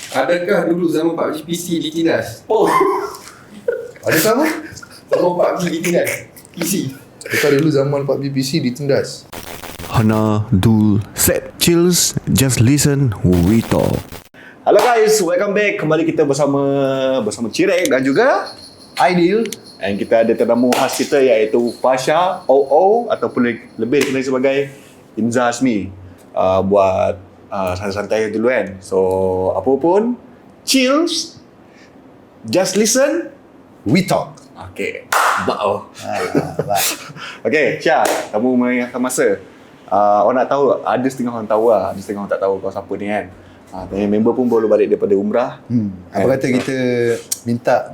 Adakah dulu zaman PUBG PC ditindas? Oh. Ada sama? Zaman PUBG ditindas PC. Dekat dulu zaman PUBG PC ditindas. Hana, Dul, Set, Chills, Just Listen, We Talk. Hello guys, welcome back. Kembali kita bersama Cirek dan juga Ideal. dan kita ada tetamu khas kita iaitu Pasha OO ataupun lebih dikenali sebagai Inza Azmi. Buat santai-santai dulu kan. So, apa pun, chills, just listen, We Talk. okay. Okay, Syah, kamu mengingatkan masa. Orang nak tahu, ada setengah orang tahu lah, ada setengah orang tak tahu kau siapa ni kan. Member pun baru balik daripada umrah. Apa kata kita minta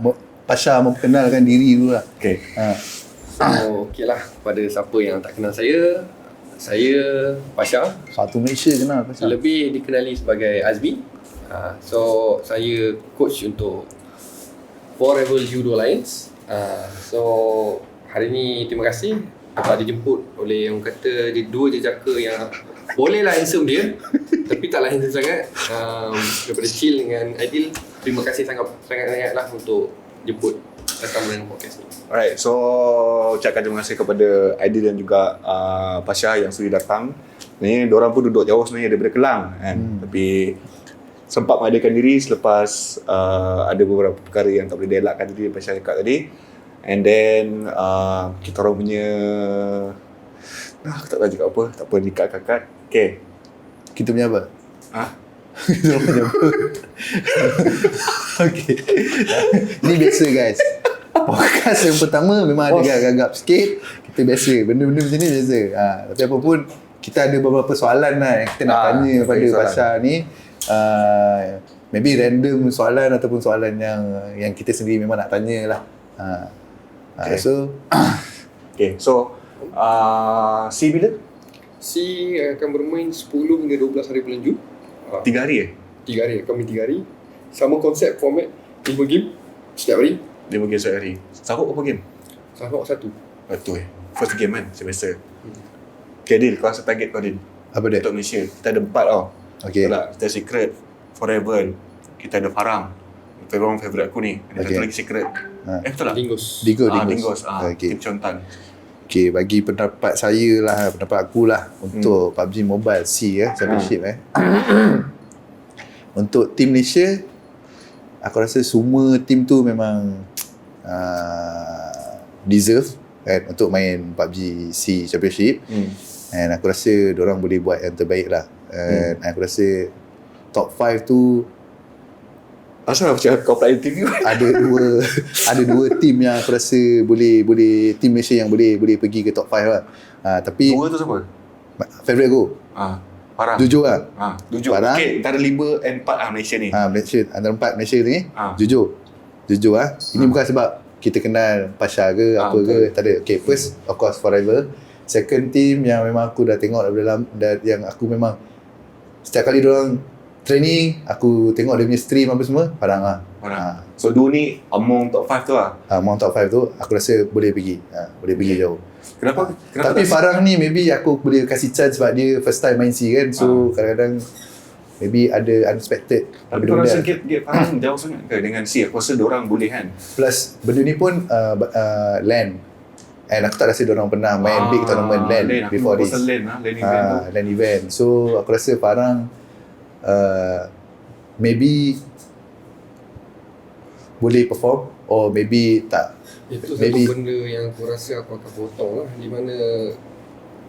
Pasha memperkenalkan diri dulu lah. Okay. So, okey lah. Pada siapa yang tak kenal saya Pasha. Satu Malaysia kenal Pasha. Lebih dikenali sebagai Azmi. So, saya coach untuk Forever Judo Alliance. So, hari ni terima kasih dapat dijemput oleh yang kata dia dua jejaka yang bolehlah handsome dia tapi taklah handsome sangat. Daripada Chill dengan Aidil, terima kasih sangat-sangat lah untuk jemput datang dalam podcast ni. Alright, so ucapkan terima kasih kepada Aidil dan juga Pasha yang sudi datang. Sebenarnya diorang pun duduk jauh sebenarnya daripada Kelang kan. Tapi sempat mengadakan diri selepas ada beberapa perkara yang tak boleh dielakkan tadi Pasha cakap tadi. And then kita orang punya aku tak tahu cakap apa, tak apa dikat-kakat. Okay. Kita punya apa? Kita punya apa? Okay. Ini biasa guys. Podcast yang pertama memang ada gagap sikit. Kita biasa. Benda-benda macam ni biasa. Tapi apa pun, kita ada beberapa soalan lah yang kita nak tanya pada Pasha ni. Maybe random soalan ataupun soalan yang kita sendiri memang nak tanya lah. Okay. So C bila? C akan bermain 10 hingga 12 hari bulan Jun. 3 hari 3 hari, akan main 3 hari. Sama konsep format 5 game setiap hari. 5 game setiap hari. Sahut apa game? Sahut 1. Betul first game kan, semester. Okay Dil, kau rasa target kau Dil apa dia? untuk Malaysia? Kita ada 4 tau. Okay. Betul tak? Kita Secret, Forever, kita ada Farang. Itu orang favourite aku ni. Ada satu lagi Secret. Betul tak? Dingos. Dingos. Okay. Kim Chontan. Okay, bagi pendapat saya lah, pendapat aku lah untuk PUBG Mobile C Championship Untuk tim Malaysia, aku rasa semua tim tu memang deserve kan untuk main PUBG C Championship. And aku rasa diorang boleh buat yang terbaik lah. And aku rasa top 5 tu Asal macam kau pernah interview? ada dua tim yang aku rasa boleh tim Malaysia yang boleh pergi ke top 5 lah. Tapi Dua tu siapa? favorite aku Farang. jujur lah. Jujur. Farang. Okay, antara 5 and 4 Malaysia ni. Malaysia antara 4 Malaysia ni jujur lah. Ini bukan sebab kita kenal Pasha ke apa ke, tak ada. Okay, first of course Forever. Second team yang memang aku dah tengok daripada yang aku memang setiap kali diorang training, aku tengok dia punya stream apa semua, Farang lah. So dua ni among top 5 tu lah. Among top 5 tu aku rasa boleh pergi. Boleh pergi jauh. Kenapa Tapi Farang ni maybe aku boleh kasih chance sebab dia first time main C kan. So kadang-kadang maybe ada unexpected. Tapi kau rasa gap Farang jauh sangat ke dengan C? Aku rasa diorang boleh kan. Plus benda ni pun LAN. And aku tak rasa diorang pernah main big tournament LAN before this. LAN event. So aku rasa Farang maybe boleh perform or maybe tak. Itu maybe satu benda yang aku rasa aku akan potong lah, di mana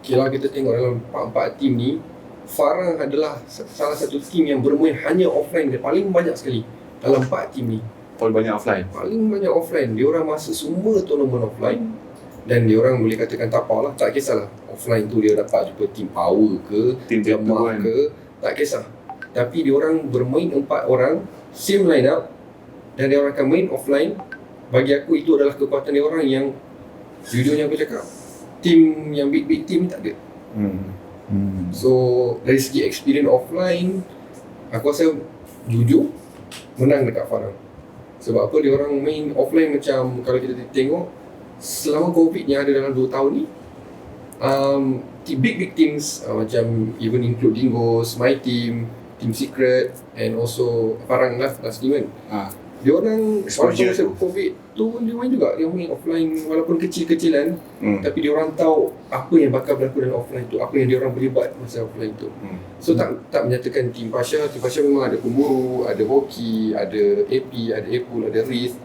kalau kita tengok dalam 4 tim ni, Farang adalah salah satu tim yang bermain hanya offline dia paling banyak sekali dalam 4 tim ni. Paling banyak offline. Paling banyak offline. Diorang masuk semua tournament offline dan diorang boleh katakan tapau lah, tak kisahlah offline tu dia dapat jumpa tim power ke, tim lemah ke, tak kisah. Tapi diorang bermain 4 orang same line up dan diorang akan main offline. Bagi aku itu adalah kekuatan diorang yang jujurnya aku cakap tim yang big team ni tak ada. So dari segi experience offline, aku rasa jujur menang dekat Farang. Sebab apa, diorang main offline macam kalau kita tengok selama COVID yang ada dalam 2 tahun ni, big teams macam even include Dingos, my team, Team Secret and also Farang last team kan. Dia orang Exposure masa tu. COVID tu dia main juga, dia main offline walaupun kecil-kecilan, tapi dia orang tahu apa yang bakal berlaku dalam offline tu, apa yang dia orang boleh buat masa offline tu. So tak menyatakan tim Pasha memang ada pemburu, ada hoki, ada AP, ada Apple, ada Riz.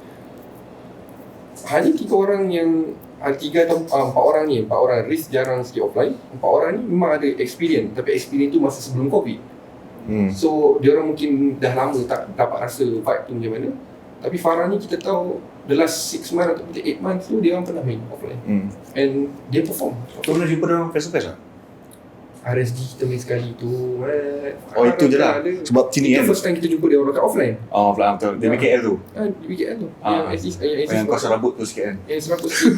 Hanya 3 orang yang 3 atau 4 orang ni, 4 orang Riz jarang sikit offline, 4 orang ni memang ada experience, tapi experience tu masa sebelum COVID. So dia orang mungkin dah lama tak dapat rasa vibe tu macam mana. Tapi Farah ni kita tahu the last 6 months atau 8 months tu dia orang pernah main offline. And dia perform. Kau pernah jumpa dia orang face to face tak? RSG kita main sekali tu. Oh itu je lah. Sebab sini itu kan. first time kita jumpa dia orang kat offline. Oh betul betul. Dia BKL tu. Di BKL tu. Yang kau serabut tu sikit kan. Yang serabut sikit.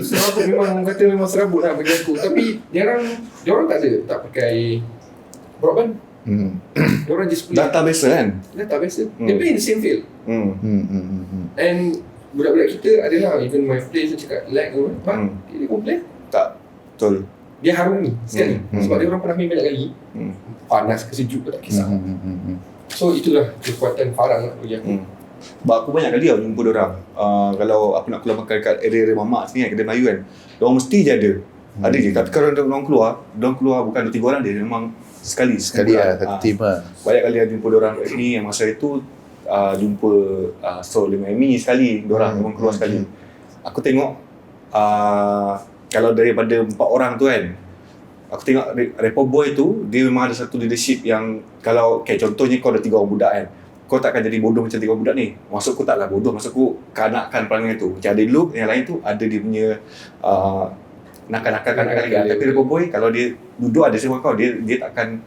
Serabut memang serabut lah bagi aku. Tapi dia orang tak ada, tak pakai broadband. Dia orang just play Data biasa kan? data biasa. Dia play in the same field. And budak-budak kita adalah, even my players tu cakap lag tu, dia complain. Tak. Betul. Dia harumi sekali. Sebab dia orang pernah main banyak kali. Panas ke sejuk ke tak kisah. So itulah kekuatan Farang lah bagi aku. Sebab aku banyak kali tau jumpa diorang. Kalau aku nak keluar makan kat area-area mamak sini kan, kedai Melayu kan, diorang mesti je ada. Ada je. Tapi kalau diorang keluar bukan 2-3 orang dia, memang sekali lah, satu team lah. Banyak kali aku jumpa diorang kat sini, yang masa itu jumpa Soul di Miami sekali, diorang memang keluar sekali. Aku tengok kalau daripada 4 orang tu kan, aku tengok Repo Boy tu, dia memang ada satu leadership yang kalau contohnya kau ada 3 orang budak kan, kau takkan jadi bodoh macam 3 orang budak ni. Maksudku taklah bodoh, maksudku kanakan perangai tu. Macam ada dulu, yang lain tu ada dia punya nakal-nakal kanak-kanak lagi. Tapi Repo Boy kalau dia duduk ada sama kau, dia takkan,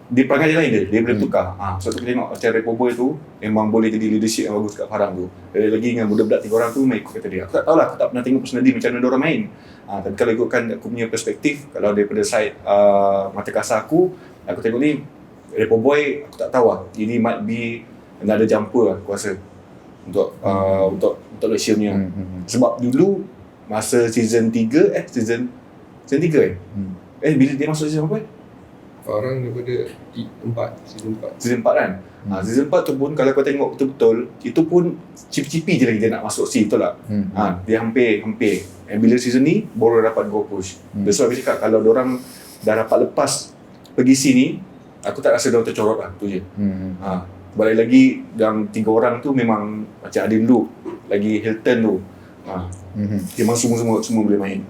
dia perangai dia lain dia boleh tukar. So aku tengok macam Repo Boy tu memang boleh jadi leadership yang bagus kat Farang tu. Lagi dengan budak-budak 3 orang tu memang ikut kata dia. Aku tak tahulah, aku tak pernah tengok personally macam mana diorang main. Tapi kalau ikutkan aku punya perspektif, kalau daripada side mata kasar aku tengok ni Repo Boy, aku tak tahu lah. Ini might be another jumper lah aku rasa untuk Malaysia punya. Sebab dulu masa season 3 season 3 bila dia masuk season apa? Farang daripada season 4. Season 4 kan? Season 4 tu pun kalau kau tengok betul-betul, itu pun cipi-cipi je lagi dia nak masuk C, betul tak? Dia hampir. Bila season ni baru dapat go push. That's why aku cakap kalau diorang dah dapat lepas pergi C ni, aku tak rasa diorang tercorot lah, tu je. Balik lagi yang 3 orang tu memang macam Adin Luke, lagi Hilton tu. Dia memang semua boleh main.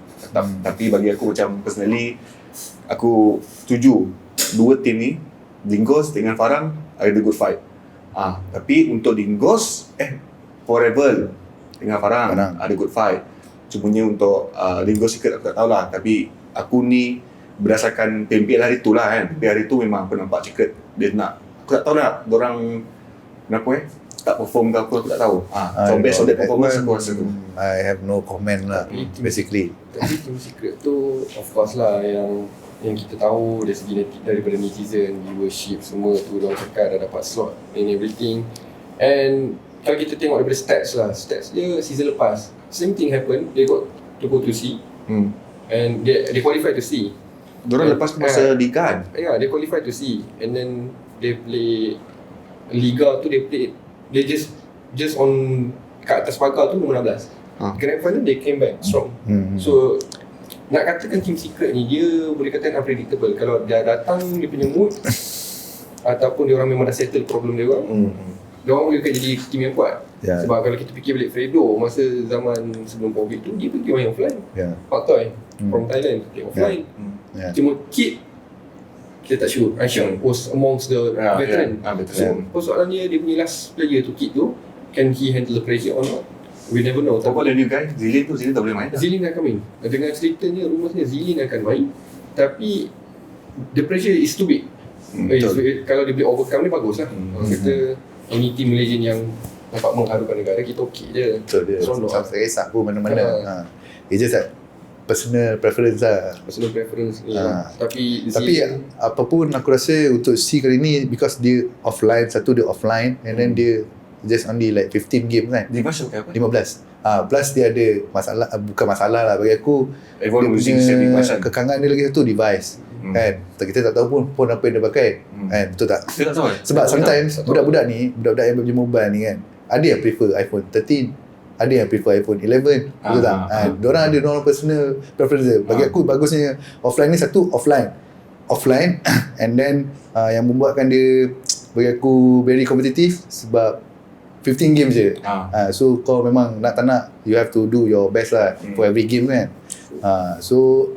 Tapi bagi aku macam personally, aku setuju 2 team ni, Dingos dengan Farang ada good fight. Tapi untuk Dingos Forever dengan Farang ada good fight. Cumanya untuk Dingos Secret aku tak tahulah. Tapi aku ni berdasarkan PMPL hari tu lah kan. PMPL hari tu memang aku nampak Secret dia nak, aku tak tahulah diorang kenapa tak perform ke apa, aku tak tahu. So based on that performance aku rasa tu. I have no comment lah, basically. Tapi Team Secret tu of course lah yang kita tahu dari segi daripada netizen, viewership semua tu, diorang cakap dah dapat slot and everything. And kalau kita tengok daripada stats dia season lepas same thing happen, they got to go to C and they qualify to C. Diorang lepas tu masa Liga kan? They qualify to C and then they play Liga tu, they just on kat atas pagar tu nombor 16. Grand final they came back strong. So nak katakan Team Secret ni dia boleh katakan unpredictable. Kalau dia datang dia punya mood ataupun dia orang memang dah settle problem dia orang, dia orang boleh jadi team yang kuat. Sebab kalau kita fikir balik Fredo masa zaman sebelum COVID tu, dia pergi main offline. Pak Toy from Thailand play offline. Cuma Kid kita tak sure. Aisyah was amongst the veteran. So persoalannya dia punya last player tu, Kid tu, can he handle the pressure or not? We never know. Apa ada new guy? Zilin tak boleh main tak? Zilin akan main. Dengan ceritanya, rumorsnya Zilin akan main. Tapi the pressure is too big. Kalau dia boleh overcome ni bagus lah. Kita any team Malaysian yang dapat mengharukan negara, kita okey je. Betul dia. Tak kisah pun mana-mana. It's just that personal preference lah. Personal preference ni. Tapi apapun aku rasa untuk C kali ni, because dia offline, satu dia offline and then dia just only like 15 games kan. Device pakai apa? 15. Plus dia ada masalah, bukan masalah lah bagi aku. Everyone Dia using punya same device kan? kekangan dia lagi satu device. Kan. Kita tak tahu pun apa yang dia pakai. Kan, betul tak? Saya tak tahu Sebab sometimes tak tahu. budak-budak yang punya mobile ni kan, ada yang prefer iPhone 13, ada yang prefer iPhone 11, betul tak? Diorang ada diorang personal preference dia. Bagi aku bagusnya offline ni satu, offline and then yang membuatkan dia bagi aku very kompetitif sebab 15 games je. So kau memang nak tak nak, you have to do your best lah for every game kan. So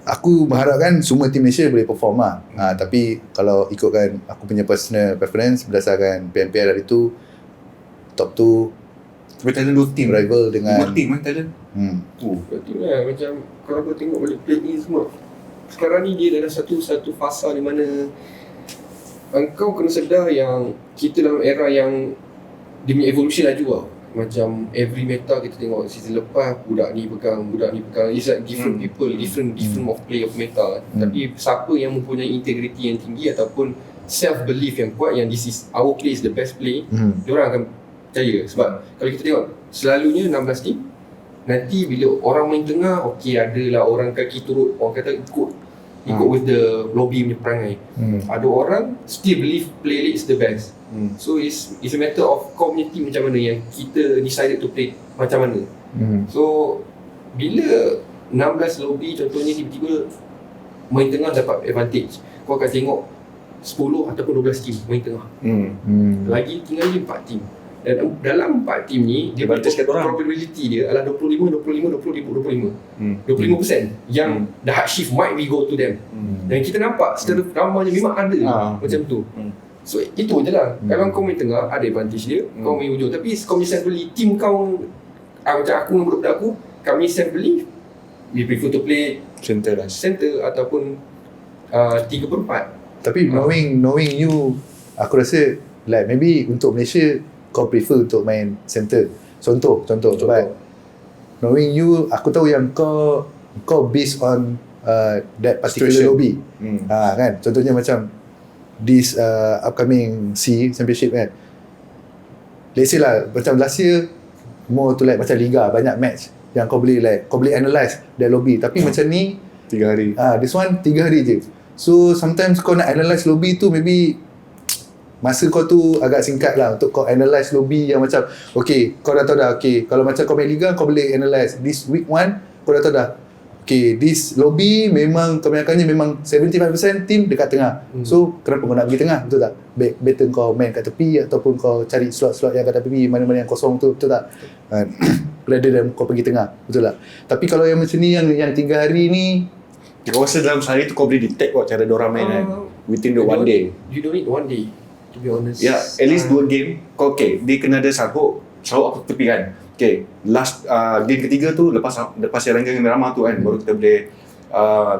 aku mengharapkan semua tim Malaysia boleh perform lah. Tapi kalau ikutkan aku punya personal preference berdasarkan PMPL hari tu, top 2 Tapi Thailand 2 team rival dengan 2 team kan Thailand. Berarti lah macam kalau kau tengok balik play ni semua, sekarang ni dia dalam satu fasa di mana engkau kena sedar yang kita dalam era yang dia punya evolution laju lah. Macam every meta kita tengok season lepas budak ni pegang, it's like different people, different of play of meta. Tapi siapa yang mempunyai integrity yang tinggi ataupun self belief yang kuat yang this is our play is the best play, diorang akan percaya. Sebab kalau kita tengok selalunya 16 team, nanti bila orang main tengah, okey adalah orang kaki turut, orang kata ikut with the lobby punya perangai. Ada orang still believe play league is the best. So it's a matter of community macam mana yang kita decided to play macam mana. So bila 16 lobby contohnya tiba-tiba main tengah dapat advantage, kau akan tengok 10 ataupun 12 team main tengah. Lagi tinggal 4 team. Dan dalam 4 team ni dia Advantage kat orang. probability dia adalah 25 yang the hard shift might be go to them. Dan kita nampak secara ramanya memang ada macam tu. So itu je lah. Kalau kau main tengah ada advantage dia, kau main hujung. Tapi kau punya self belief, team kau macam aku dengan budak-budak aku, kami self belief we prefer to play Center ataupun 3/4. Tapi knowing you, aku rasa like maybe untuk Malaysia kau prefer untuk main center. Contoh. Sebab knowing you, aku tahu yang kau based on that particular Situation. lobby. Kan? Contohnya macam this upcoming championship kan. Let's say lah macam last year more to like macam liga, banyak match yang kau boleh analyse that lobby. Tapi macam ni 3 hari. this one 3 hari je. So sometimes kau nak analyse lobby tu maybe masa kau tu agak singkat lah untuk kau analyse lobby yang macam okay, kau dah tahu dah, okay, kalau macam kau main liga kau boleh analyse this week 1, kau dah tahu dah, okay, this lobby memang kebanyakannya memang 75% team dekat tengah. So kenapa kau nak pergi tengah, betul tak? Better kau main kat tepi ataupun kau cari slot-slot yang kat tepi, mana-mana yang kosong tu, betul tak? Rather than kau pergi tengah, betul tak? Tapi kalau yang macam ni yang 3 hari ni, Kau rasa dalam sehari tu kau boleh detect kok cara diorang main kan? Within the one day. You don't need one day, to be honest. Ya, at least 2 game. Kau okay, dia kena ada sangkut aku tepi kan. Okay, last game ketiga tu lepas yang ranking drama tu kan, baru kita boleh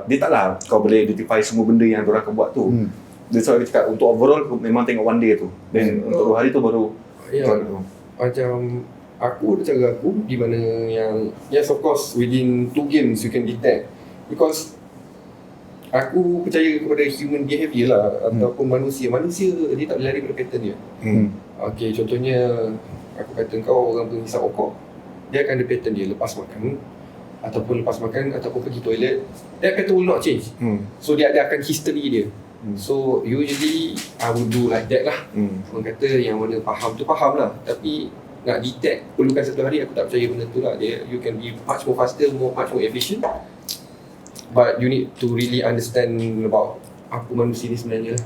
dia taklah kau boleh identify semua benda yang diorang akan buat tu. That's why kita cakap untuk overall memang tengok one day tu. Then untuk 2 hari tu baru macam aku ada cara aku di mana yang yes of course within 2 games you can detect, because aku percaya kepada human behaviour lah, ataupun manusia dia tak boleh lari pada pattern dia. Okay, contohnya aku kata kau orang penghisap rokok, dia akan ada pattern dia lepas makan ataupun pergi toilet, that pattern will not change. So dia akan history dia. So usually I would do like that lah. Orang kata yang mana faham tu faham lah, tapi nak detect perlukan 1 hari, aku tak percaya benda tu lah. You can be much more faster, much more efficient, but you need to really understand about apa manusia ni sebenarnya lah.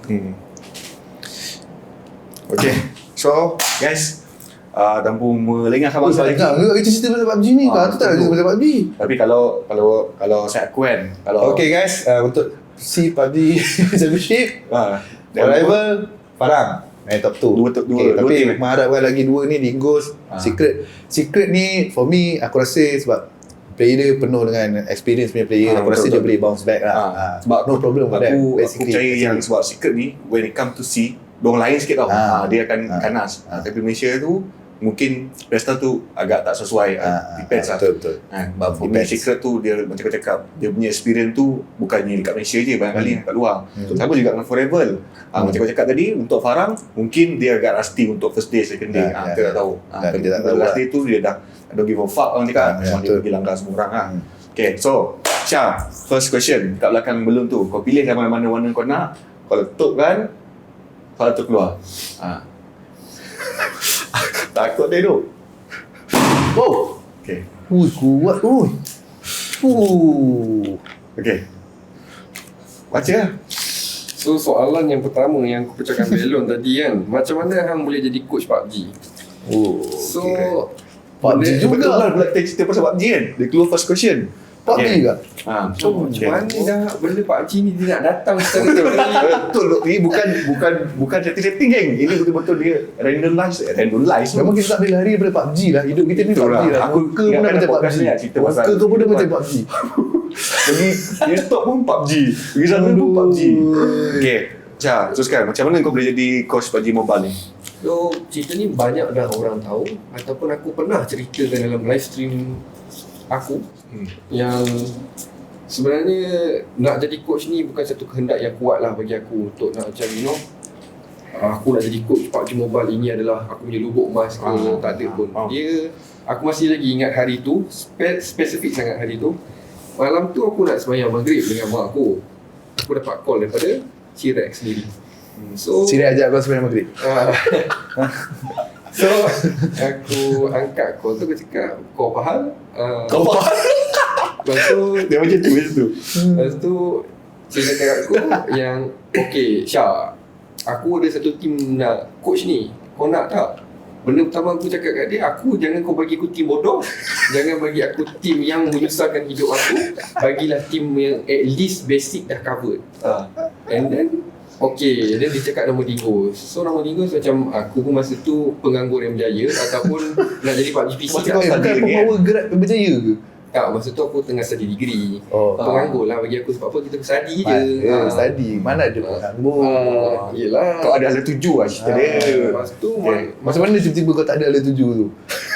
Okay, so guys, tanpa melengahkan masa lagi. kita cerita pasal PUBG ni, kau tu tak ada cerita pasal PUBG. Tapi kalau saya aku kan, kalau Okay guys, untuk si PUBG Championship, rival Farang main top 2. Dua Tapi team. mengharapkan lagi 2 ni di Ghost, Secret ni for me aku rasa sebab player dia penuh dengan experience punya player, aku rasa dia boleh bounce back lah. Sebab no problem for that. aku Basically, percaya yang sebab Secret ni when it come to C, dorang lain sikit tau. Dia akan kanas. Tapi Malaysia tu mungkin pesta tu agak tak sesuai. Depends lah. Betul. Ini Depends. secret tu dia macam kau cakap, dia punya experience tu bukannya dekat Malaysia je, banyak kali kat luar. Sama juga dengan Forever. Macam kau cakap tadi, untuk Farang mungkin dia agak rusty untuk first day, second day. Kita tak tahu. Kita tak tahu Last lah. day tu dia dah don't give a fuck orang cakap. Memang dia betul. pergi langgar semua orang lah. Okay, so Syah, first question kat belakang belum tu, kau pilih yang mana warna kau nak, kau letup kan, soalan tu keluar. Takut dia tu. Oh. Okay. Kuat. Okay. Baca lah. So soalan yang pertama yang aku pecahkan belon tadi kan, macam mana hang boleh jadi coach PUBG? So PUBG Betul juga. lah pula kita cerita pasal PUBG kan. Dia keluar first question. PUBG juga. So macam mana dah benda PUBG ni dia nak datang secara Betul loh. Ini bukan setting geng. Ini betul-betul dia randomize. Memang kita tak boleh lari daripada PUBG lah. Hidup kita ni Betul PUBG lah. lah. Aku Muka pun dah ingatkan macam podcast PUBG. ni nak cerita pasal- Muka kau pun dah macam PUBG. Pergi dia stop pun PUBG. Pergi sana pun PUBG. Okay. Syah, teruskan. Macam mana kau boleh jadi coach PUBG Mobile ni? So cerita ni banyak dah orang tahu ataupun aku pernah ceritakan dalam live stream aku yang sebenarnya nak jadi coach ni bukan satu kehendak yang kuat lah bagi aku untuk nak macam aku nak jadi coach PUBG Mobile ini adalah aku punya lubuk emas ke, tak ada pun. Dia, aku masih lagi ingat hari tu, spesifik sangat hari tu. Malam tu aku nak sembahyang maghrib dengan mak aku. Aku dapat call daripada Cirex sendiri. So Sini ajak kau sebenarnya maghrib. So aku angkat call tu, aku cakap kau faham? Kau faham? Lepas tu Dia macam tu. Lepas tu dia cakap kat aku yang okay Syah, aku ada satu team nak coach ni, kau nak tak? Benda pertama aku cakap kat dia, jangan kau bagi aku team bodoh, jangan bagi aku team yang menyusahkan hidup aku, bagilah team yang at least basic dah covered. And then okay, then dia cakap nama Dingos. So nama Dingos macam aku pun masa tu penganggur yang berjaya ataupun nak jadi PUBG PC Masa kat kau Bukan study lagi, pembawa gerak berjaya ke? tak, masa tu aku tengah study degree. Oh. Penganggur lah bagi aku, sebab apa kita study je. Study. Mana ada penganggur. Yelah. Kau ada hala tuju lah cerita dia. Lepas tu Macam mana tiba-tiba kau tak ada hala tuju tu?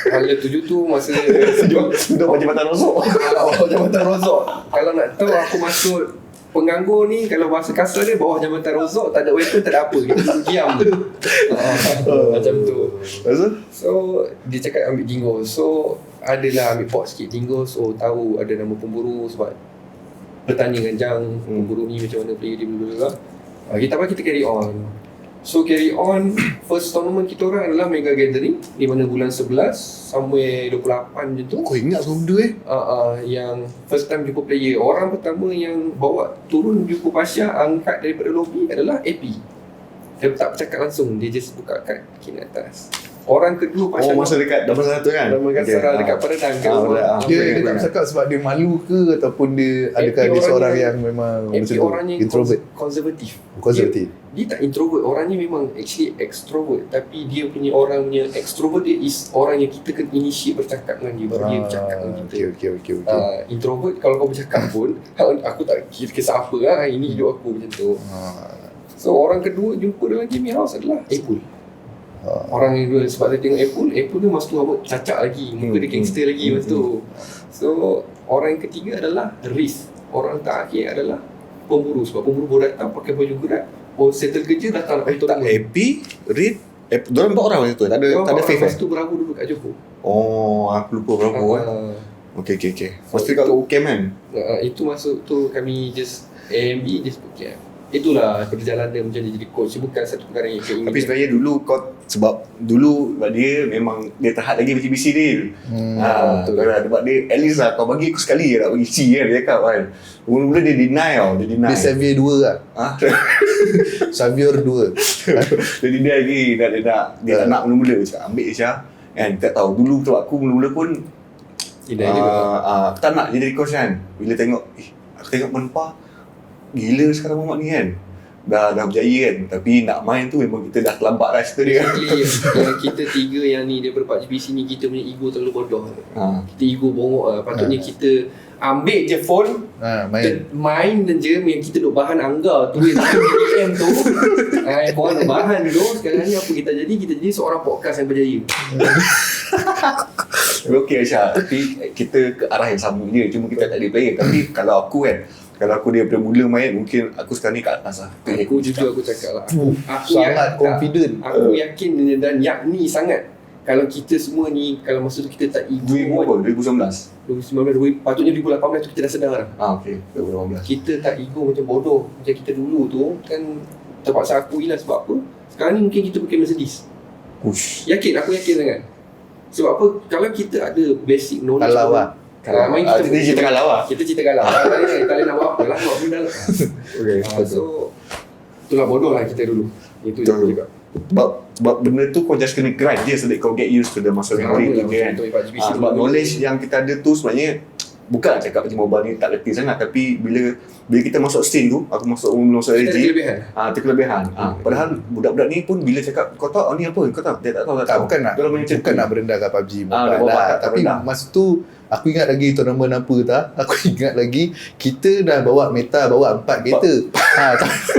hala tuju tu masa Duduk macam mata rosok. Jambatan Rozok. Kalau nak tahu aku masuk penganggur ni, kalau bahasa kasar dia bawah Jambatan Rozok, tak ada weapon, tak ada apa, kita duduk diam. Macam tu. Lepas tu? So dia cakap ambil Dingo. So adalah ambil pot sikit Dingo. So tahu ada nama pemburu sebab bertanya dengan Jang, pemburu ni macam mana player dia, bla. Kita carry on. So carry on. First tournament kita orang adalah Mega Gathering di mana bulan 11 somewhere 28 macam tu. Kau ingat semua benda Yang first time jumpa player. Orang pertama yang bawa turun jumpa Pasha, angkat daripada lobby adalah AP. Dia tak bercakap langsung, dia just buka kad kiri atas. Orang kedua Pasha masa dekat Damansara tu kan? dalam Gasara dekat Peredang ke rumah. Dia tak bercakap sebab dia malu ke ataupun dia adakah dia orang seorang yang- yang memang AP macam tu, orangnya introvert. konservatif. Konservatif. Dia tak introvert, orangnya memang actually extrovert, tapi dia punya orangnya extrovert dia is orang yang kita kena initiate bercakap dengan dia baru dia bercakap dengan kita. Okey. Introvert kalau kau bercakap pun aku tak kisah apa lah, ini hidup aku macam tu. So orang kedua jumpa dalam gaming house adalah Apple. Orang yang dua, sebab saya tengok Apple tu masa tu apa cacat lagi, muka dia gangster lagi masa tu. So orang yang ketiga adalah Riz. Orang terakhir adalah pemburu, sebab pemburu baru datang pakai baju gerak, settle kerja datang nak Tak happy, read. Diorang 4 orang macam tu. Tak ada fave. Masa tu berabu dulu kat Johor. Oh, aku lupa berapa kan. Okay. Masa tu kat UKM kan? Itu masuk tu kami just AMB just bootcamp. Itulah perjalanan macam dia jadi coach, bukan satu perkara yang keinginan. Tapi sebenarnya dulu sebab dia memang dia terhad lagi BC dia. Betul lah. Sebab dia at least lah kau bagi aku sekali je nak bagi C kan dia cakap kan. Mula-mula dia deny tau, dia deny. Dia Xavier 2 lah. Xavier 2. Dia deny lagi, dia tak nak mula-mula cakap ambil je Syah. Kan tak tahu dulu tu aku mula-mula pun aku tak nak jadi coach kan. Bila tengok aku tengok Menpa gila sekarang Muhammad ni kan. Dah berjaya kan. Tapi nak main tu memang kita dah terlambat lah cerita dia. Yang kita tiga yang ni daripada PUBG PC ni, kita punya ego terlalu bodoh. Kita ego bongok lah. Patutnya kita ambil je phone, Main main je yang kita duk bahan anggar tu, yang BBM tu. Korang duk bahan tu. Sekarang ni apa kita jadi? Kita jadi seorang podcast yang berjaya. Okey Aisyah, tapi kita ke arah yang sama je, cuma kita tak ada player. Tapi kalau aku daripada mula main, mungkin aku sekarang ni kat atas lah. Aku jujur aku cakap lah. sangat confident. Aku yakin dan yakni sangat. Kalau kita semua ni, kalau masa tu kita tak ego 2019. 2019, patutnya 2018 tu kita dah sedar dah. Okey, 2018. Kita tak ego macam bodoh. Macam kita dulu tu kan terpaksa akui lah sebab apa. Sekarang ni mungkin kita pakai Mercedes. Ush. Aku yakin sangat. Sebab apa? Kalau kita ada basic knowledge Kalau lah. main Kita cerita kalau lah. Kita cerita kalah. Tak boleh nak buat apa lah. Buat benda lah. Okey. So itulah bodoh lah kita dulu. Itu je aku cakap. Sebab benda tu kau just kena grind je so that kau get used to the muscle memory tu kan. Sebab knowledge yang kita ada tu sebenarnya bukan nak cakap PUBG Mobile ni tak reti sangat, tapi bila kita masuk scene tu, aku masuk Kita ada LG, kelebihan. terkelebihan. Padahal budak-budak ni pun bila cakap kau tahu ni apa? Kau tahu? Dia tak tahu. Bukan nak berendahkan PUBG Mobile lah. Tapi masa tu aku ingat lagi tournament apa tak? Aku ingat lagi kita dah bawa meta, bawa 4 kereta.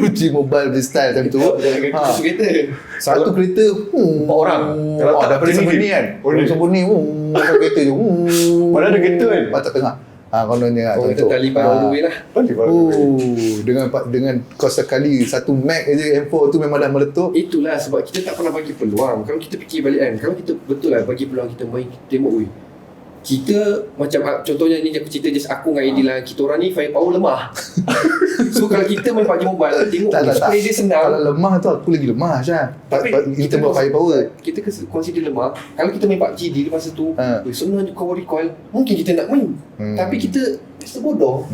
PUBG Mobile punya style time tu. Satu kereta. Satu kereta 4 orang. Kalau tak daripada jenis Sembunyi kan. Oh, ni. Sembunyi satu kereta je. Padahal ada kereta kan? Patah tengah. Kononnya Oh, kita tali power dulu lah. Dengan kau sekali satu mag aja M4 tu memang dah meletup. Itulah sebab kita tak pernah bagi peluang. Kalau kita fikir balik kan, kalau kita betul lah bagi peluang kita main, kita tengok weh. Kita macam contohnya ni aku cerita just aku dengan Aidil lah, kita orang ni firepower lemah. So kalau kita main PUBG Mobile, tengok play dia senang. Kalau lemah tu aku lagi lemah Syah. Kita buat firepower. Kita consider lemah. Kalau kita main PUBG di masa tu, senang je cover recoil, mungkin kita nak main. Tapi kita rasa bodoh.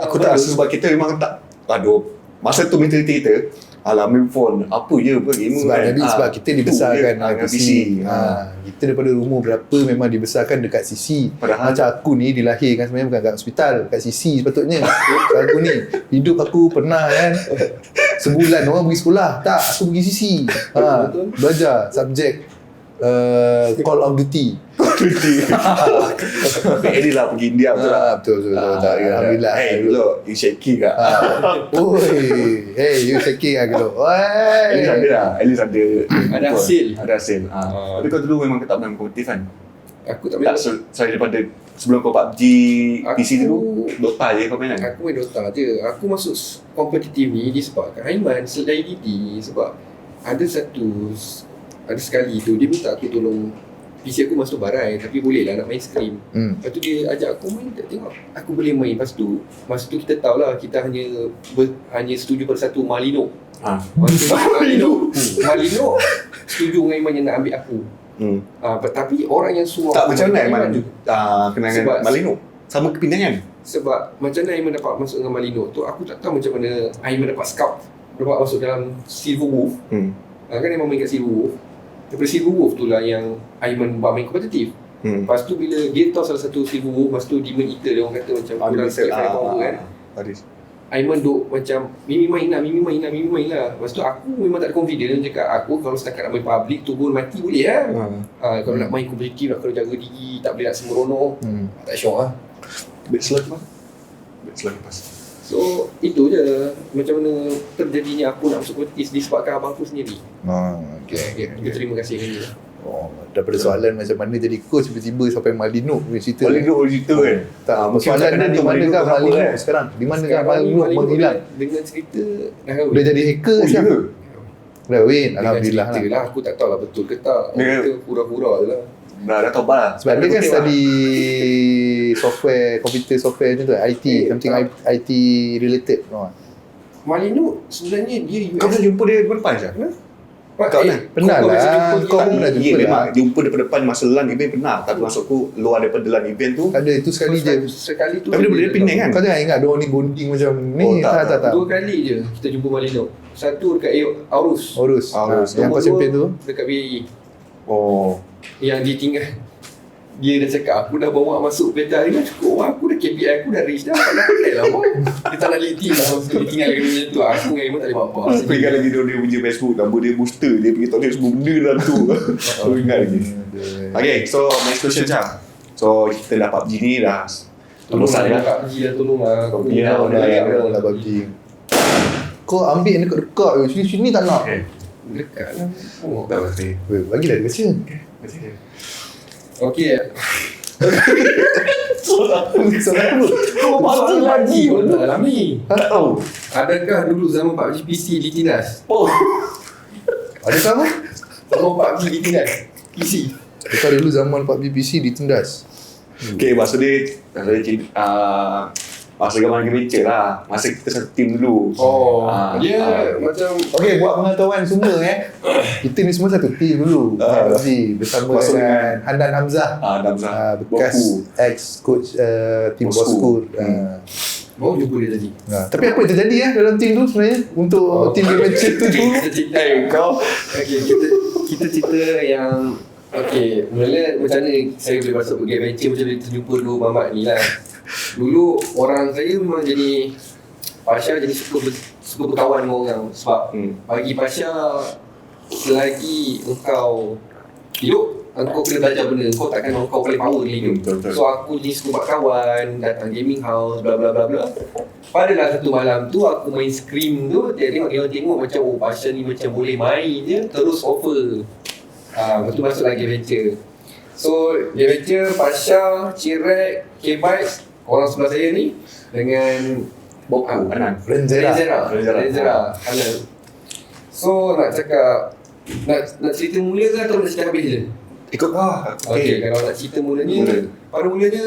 Aku tak rasa sebab kita memang tak. Aduh, masa tu mentaliti kita main phone, apa je apa gamer sebab kan. Nabi sebab kita dibesarkan dengan PC. PC. Kita daripada umur berapa memang dibesarkan dekat CC. Padahal Macam aku ni dilahirkan sebenarnya bukan kat hospital, kat CC sepatutnya. Aku ni hidup aku pernah kan sebulan orang pergi sekolah, tak aku pergi CC. Belajar subjek Call of Duty. Edit lah pergi India betul lah. Betul. Alhamdulillah. Hey, look, you shaky kak. You shaking lah gitu. At least ada hasil. Ada hasil. Tapi kau dulu memang tak pernah kompetitif kan? Aku tak Tak, main. sorry daripada sebelum kau PUBG PC dulu, Dota je kau main kan? Aku main Dota je. Aku masuk kompetitif ni disebabkan Aiman selain Didi, sebab ada sekali tu dia minta aku tolong PC aku masa tu barai, tapi boleh lah nak main scrim. Lepas tu dia ajak aku main, tak tengok aku boleh main. Lepas tu masa tu kita tahu lah kita hanya setuju pada satu Malino. Malino setuju dengan Aiman yang nak ambil aku. Tapi orang yang suruh Tak, aku macam mana Aiman tu kenangan Malino? Sama kepindangan? sebab macam mana Aiman dapat masuk dengan Malino tu, aku tak tahu macam mana Aiman dapat scout, dapat masuk dalam Silver Wolf. Kan Aiman main kat Silver Wolf. Daripada Silver Wolf tu lah yang Aiman buat main kompetitif. Lepas tu bila dia tahu salah satu Silver Wolf, lepas tu Demon Eater dia orang kata macam kurang sikit firepower kan. Aiman duk macam Mimi main lah. Lepas tu aku memang tak ada confidence, cakap aku kalau setakat nak main public turun mati boleh lah. Kalau nak main kompetitif nak kena jaga diri, tak boleh nak sembrono, tak syok lah. Backslide lepas. So itu je macam mana terjadinya aku nak masuk kompetitif disebabkan abang aku sendiri. Okay. Kita terima kasih dengan dia. Daripada soalan macam mana jadi coach tiba-tiba sampai Malino punya cerita. Malino cerita kan? Tak, soalan dia di manakah Malino sekarang? Di manakah Malino menghilang? Dengan cerita dah kahwin. Dah jadi hacker siapa? Dah kahwin, alhamdulillah lah. Lah aku tak tahu lah betul ke tak. Kita pura-pura je lah. Dah tobat lah. Sebab dia kan study software, computer software macam tu, IT, something IT related. Malino sebenarnya dia Kau pernah jumpa dia depan je? Pernah lah. Kau pun pernah Ya, jumpa memang lah. jumpa depan masa LAN event pernah. Tapi maksudku luar daripada LAN event tu. Ada itu sekali je. Sekali tu. Tapi dia boleh pindah kan? Kau jangan ingat diorang ni bonding macam ni. Tak. Dua kali je kita jumpa Malino. Satu dekat Aurus. Yang kau champion tu. Dekat BAE. Yang dia tinggal. Dia dah cakap aku dah bawa masuk beta ni dah cukup. Aku dah KPI aku dah reach dah. Tak nak pandai lah boy. Dia tak nak liti lah. Dia tinggal lagi macam tu. Aku dengan Aiman tak boleh buat apa. Aku ingat lagi dia punya Facebook. Nama dia booster. Dia pergi toilet semua benda dalam tu. Aku ingat lagi. Okay, so next question Syam. So kita dah PUBG ni dah Tolong Bosan, lah, ya? PUBG dah tolong lah. Aku PUBG lah, dah dah lag dah. Dah bagi. Kau ambil yang dekat-dekat je. Sini tak nak. Okay. Dekat lah. Oh. Tak pasti. Weh, bagilah dia baca. Okey. Soalan apa? Kau baca lagi. Kau tak dalam ni. Tak tahu. Adakah dulu zaman PUBG PC ditindas? Oh. Ada sama? Zaman PUBG ditindas PC. Dekat dulu zaman PUBG PC ditindas. Okay, maksud dia masa zaman adventure lah. Masa kita satu team dulu. Macam Okey, buat pengetahuan semua Kita ni semua satu team dulu. PUBG bersama Masuk dengan Handan Hamzah. Damzah. Bekas ex-coach tim Bosku. Bosku. baru jumpa dia tadi. Tapi apa yang terjadi dalam tim tu sebenarnya untuk tim adventure tu dulu? Kita cerita Kau. Okay, kita cerita yang okay, mula macam mana saya boleh masuk pergi adventure, macam mana terjumpa dulu Mamat ni lah. Dulu orang saya memang jadi Pasha jadi suka berkawan dengan orang. Sebab bagi Pasha, selagi engkau hidup, engkau kena belajar benda. Engkau takkan engkau paling power dalam hidup. Betul. So aku jadi suka buat kawan, datang gaming house, bla bla bla bla. Padalah satu malam tu aku main Scream tu, dia tengok macam oh Pasha ni macam boleh main je, terus offer. Lepas tu masuk lagi adventure. So adventure Pasha, Cirek, K-Bites, orang sebelah saya ni dengan Boku, Anan. Renzera. Renzera. Anan. So nak cakap nak cerita mula ke atau nak cerita habis je? Ikut kau. Okay, kalau nak cerita mulanya, pada mulanya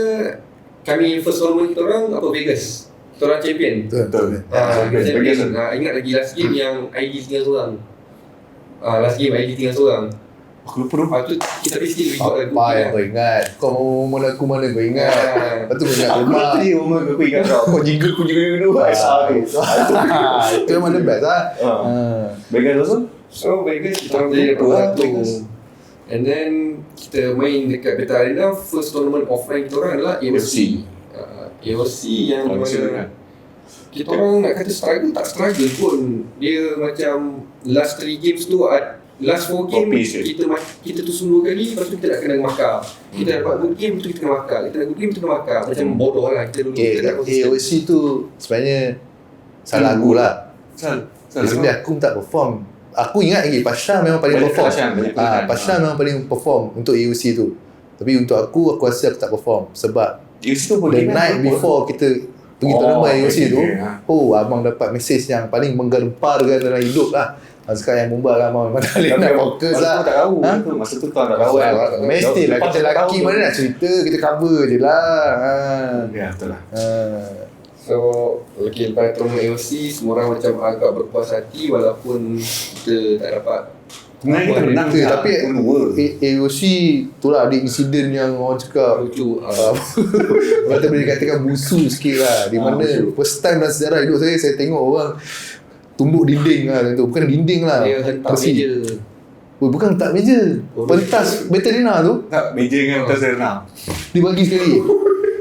kami first tournament kita orang apa Vegas. Kita orang champion. Betul. Champion. Ingat lagi last game yang ID tinggal seorang. Last game ID tinggal seorang. Aku lupa dulu. Lepas tu kita still record lagu. Apa yang kau ingat? Kau momen aku mana kau ingat? Lepas tu kau ingat Aku rumah. lupa dia rumah aku ingat kau. Kau jingle dulu. Itu memang the best lah. Vegas also? So Vegas kita orang jadi dapat satu. And then kita main dekat Beta Arena. First tournament offline kita orang adalah AOC. AOC yang mana kita orang nak kata struggle tak struggle pun. Dia macam last 3 games tu, last 4 game kita tusung 2 kali, lepas tu kita nak kena markah. Kita dapat good game tu kita kena markah. Kita nak good game tu kena markah. Macam bodoh lah kita dulu. Kita tak konsisten. AOC tu sebenarnya salah aku lah. Sebenarnya aku tak perform. Aku ingat lagi Pasha memang paling perform. Pasha memang paling perform untuk AOC tu. Tapi untuk aku rasa aku tak perform sebab AOC tu the night before kita pergi tournament AOC tu, abang dapat mesej yang paling menggemparkan dalam hidup lah. Sekarang yang Mumbai lah memang tak boleh nak fokus lah. Aku tak tahu. Masa tu kau tak tahu kan. Mestilah kita lelaki mana nak cerita, kita cover je lah. Ya, betul lah. So, okay, lepas tournament AOC, semua orang macam agak berpuas hati walaupun kita tak dapat. Sebenarnya kita menang je. Tapi AOC tu lah ada insiden yang orang cakap Lucu. kata boleh katakan busu sikit lah. Di mana first time dalam sejarah hidup saya tengok orang tumbuk dinding lah tu. Bukan dinding lah. Dia hentam meja. Bukan tak meja. Pentas Betarina tu Tak, meja dengan pentas Serena. dibagi sekali.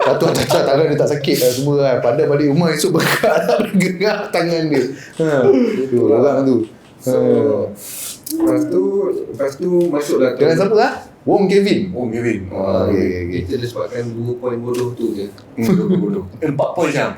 Satu cacat tangan dia tak sakit lah semua kan. Padahal balik rumah esok bergerak lah, bergerak tangan dia. Tu orang tu. So, lepas tu masuklah Dengan siapa lah? Wong Kevin. Oh, Kevin. Okay. Kita disebabkan 2 poin bodoh tu je. 4 poin je, 4.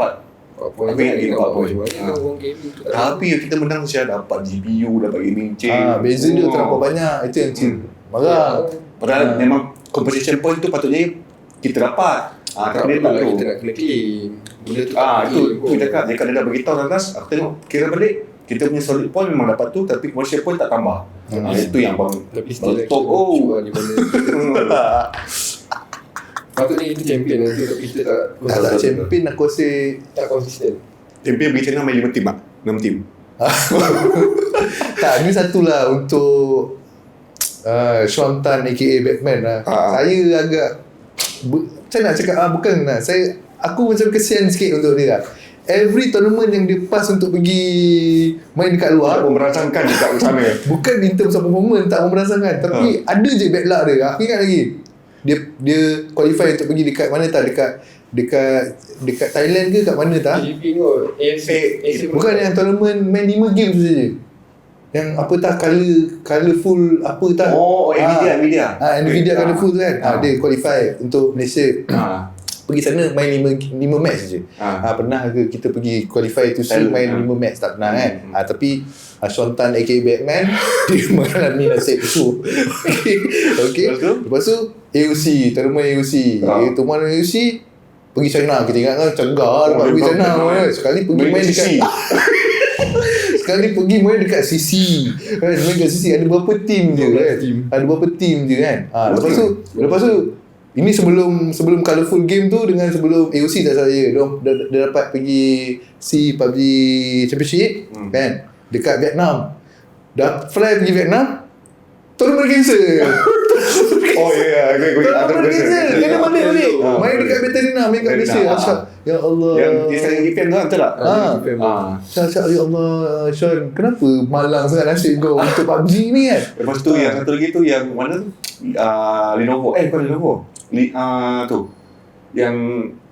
Poin Tapi lagi 4 poin. Orang gaming tu tak Tapi kita menang mesti dapat GPU, dapat gaming chair. Beza dia terlampau banyak. Itu yang cik marah. Padahal memang competition point tu patutnya kita dapat. Tapi dia tak tahu. kita nak kena claim. Benda tu Itu cakap. Dia kalau dia dah beritahu atas, aku tengok kira balik, kita punya solid point memang dapat tu, tapi commercial point tak tambah. Itu yang bang. Tapi still top. Oh. di mana. Patutnya kita champion nanti, tapi kita Tak champion aku rasa. tak konsisten. Champion pergi China main 5 tim tak? 6 tim. Tak, ni satulah untuk Sean Tan aka Batman lah. Saya agak saya nak cakap bukan lah. Aku macam kesian sikit untuk dia lah. Every tournament yang dia pass untuk pergi main dekat luar, Tak merasakan dekat sana. bukan in terms of performance tak merasakan, tapi ada je bad luck dia. Aku ingat lagi dia qualify untuk pergi dekat mana tak, dekat Thailand ke kat mana tak, PGP kot. AFC bukan yang tournament main 5 games saja. Yang apa tak colourful apa tak. Oh, Nvidia. Nvidia colourful tu kan. Dia qualify untuk Malaysia. pergi sana main 5 match je. Pernah ke kita pergi qualify to see main 5 match? Tak pernah kan. Tapi Sean Tan aka Batman dia mengalami nasib tu. Okay. Lepas tu AOC, tournament AOC. Tournament AOC pergi China, kita ingat kan cegah dapat pergi China. Sekali pergi main dekat sekali pergi main dekat CC kan, main dekat CC ada berapa team je kan, ada berapa team je kan. Lepas tu ini sebelum Colourful Game tu dengan sebelum AOC tak salah dia dapat pergi PUBG Championship kan dekat Vietnam. Dah fly pergi Vietnam, tournament cancel. Oh ya, tournament cancel. Kena balik. Main dekat Betanina, main dekat Malaysia. Ya Allah. Yang sekarang event tu betul tak? Syah, ya Allah, Sean, kenapa malang sangat nasib kau untuk PUBG ni kan? Lepas tu yang satu lagi tu yang mana tu? Lenovo. Bukan Lenovo. Tu. Yang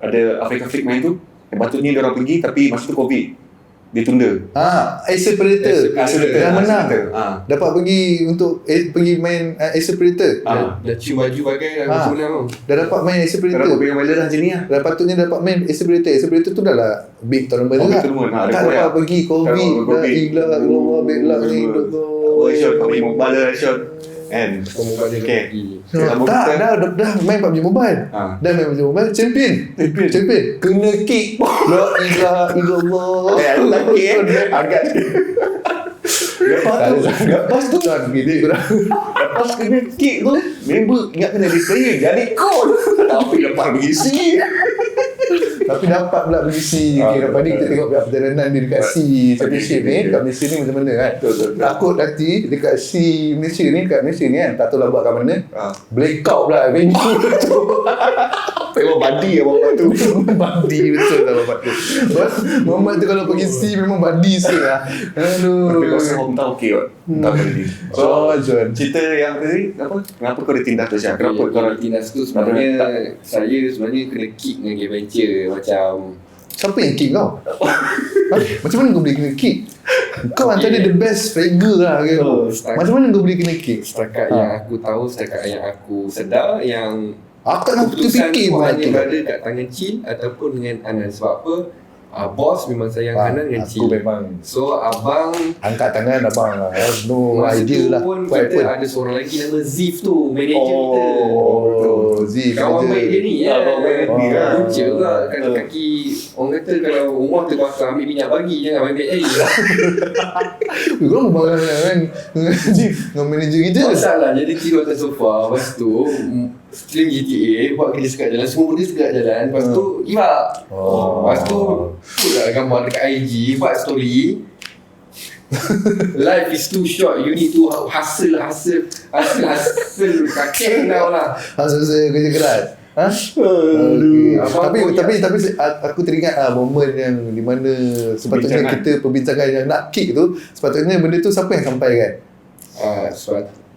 ada Africa Freak main tu. Yang patutnya dia orang pergi tapi masa tu COVID. Dia tunda. Acer Predator. Yang menang. Dapat pergi untuk pergi main Acer Predator. Dah cium baju bagai dah menang. Dah dapat main Acer Dah Predator. dapat pegang medal dah macam ni lah. Dah patutnya dapat main Acer Predator. Acer Predator tu dah lah big tournament lah. Tak dapat pergi COVID. La ilaha illallah, big luck ni. Oh, Sean, kau main mobile lah, Sean. Kan? Okay. Dah main PUBG Mobile. Dah main PUBG Mobile, champion. Kena kick. La ilaha illallah. Lelaki agak. Lepas tu lepas kena kick tu, member ingat kena display jadi cool. Tapi lepas berisi. Tapi dapat pula berisi. Lepas ni kita tengok perjalanan dia dekat C Championship ni, dekat Malaysia ni macam mana kan. Takut nanti dekat C Malaysia ni, kat Malaysia ni kan, tak tahu lah buat kat mana. Blackout pula venue. Memang badi lah bapak tu. Badi betul lah bapak tu. Mamat tu kalau pergi C memang badi sikit lah. Aduh. Tapi kau rasa hometown okey kot. Tak boleh. John. Cerita yang tadi apa? Kenapa kau ada tindas tu Syah? Kenapa kau orang tindas tu sebenarnya saya sebenarnya kena kick dengan game venture macam siapa yang kick kau? Macam mana kau boleh kena kick? Kau antara the best fragger lah kan. Macam mana kau boleh kena kick? Setakat yang aku tahu, setakat yang aku sedar, yang aku tak nak terfikir keputusan tu pun hanya tu. berada kat tangan Chin ataupun dengan Anan. Sebab apa? Bos memang sayang Anan dengan Chin. Aku memang So abang angkat tangan abang lah. No masa idea tu lah. pun kita ada seorang lagi nama Zif tu, manager kita. Zee Kawan baik dia ni ya. Kawan baik dia. Punca lah kan kaki. Orang kata kalau rumah terbakar ambil minyak bagi, jangan ambil air. kau memang kan dengan manager kita. Masalah jadi tidur atas sofa. Lepas tu stream GTA, buat kerja sekat jalan, semua benda sekat jalan. Lepas tu give up. Lepas tu put lah gambar dekat IG, buat story. Life is too short, you need to hustle kakek kau lah. Hasil kerja keras. Okay. Tapi aku teringat momen yang di mana sepatutnya kita perbincangan yang nak kick tu, sepatutnya benda tu siapa yang sampaikan?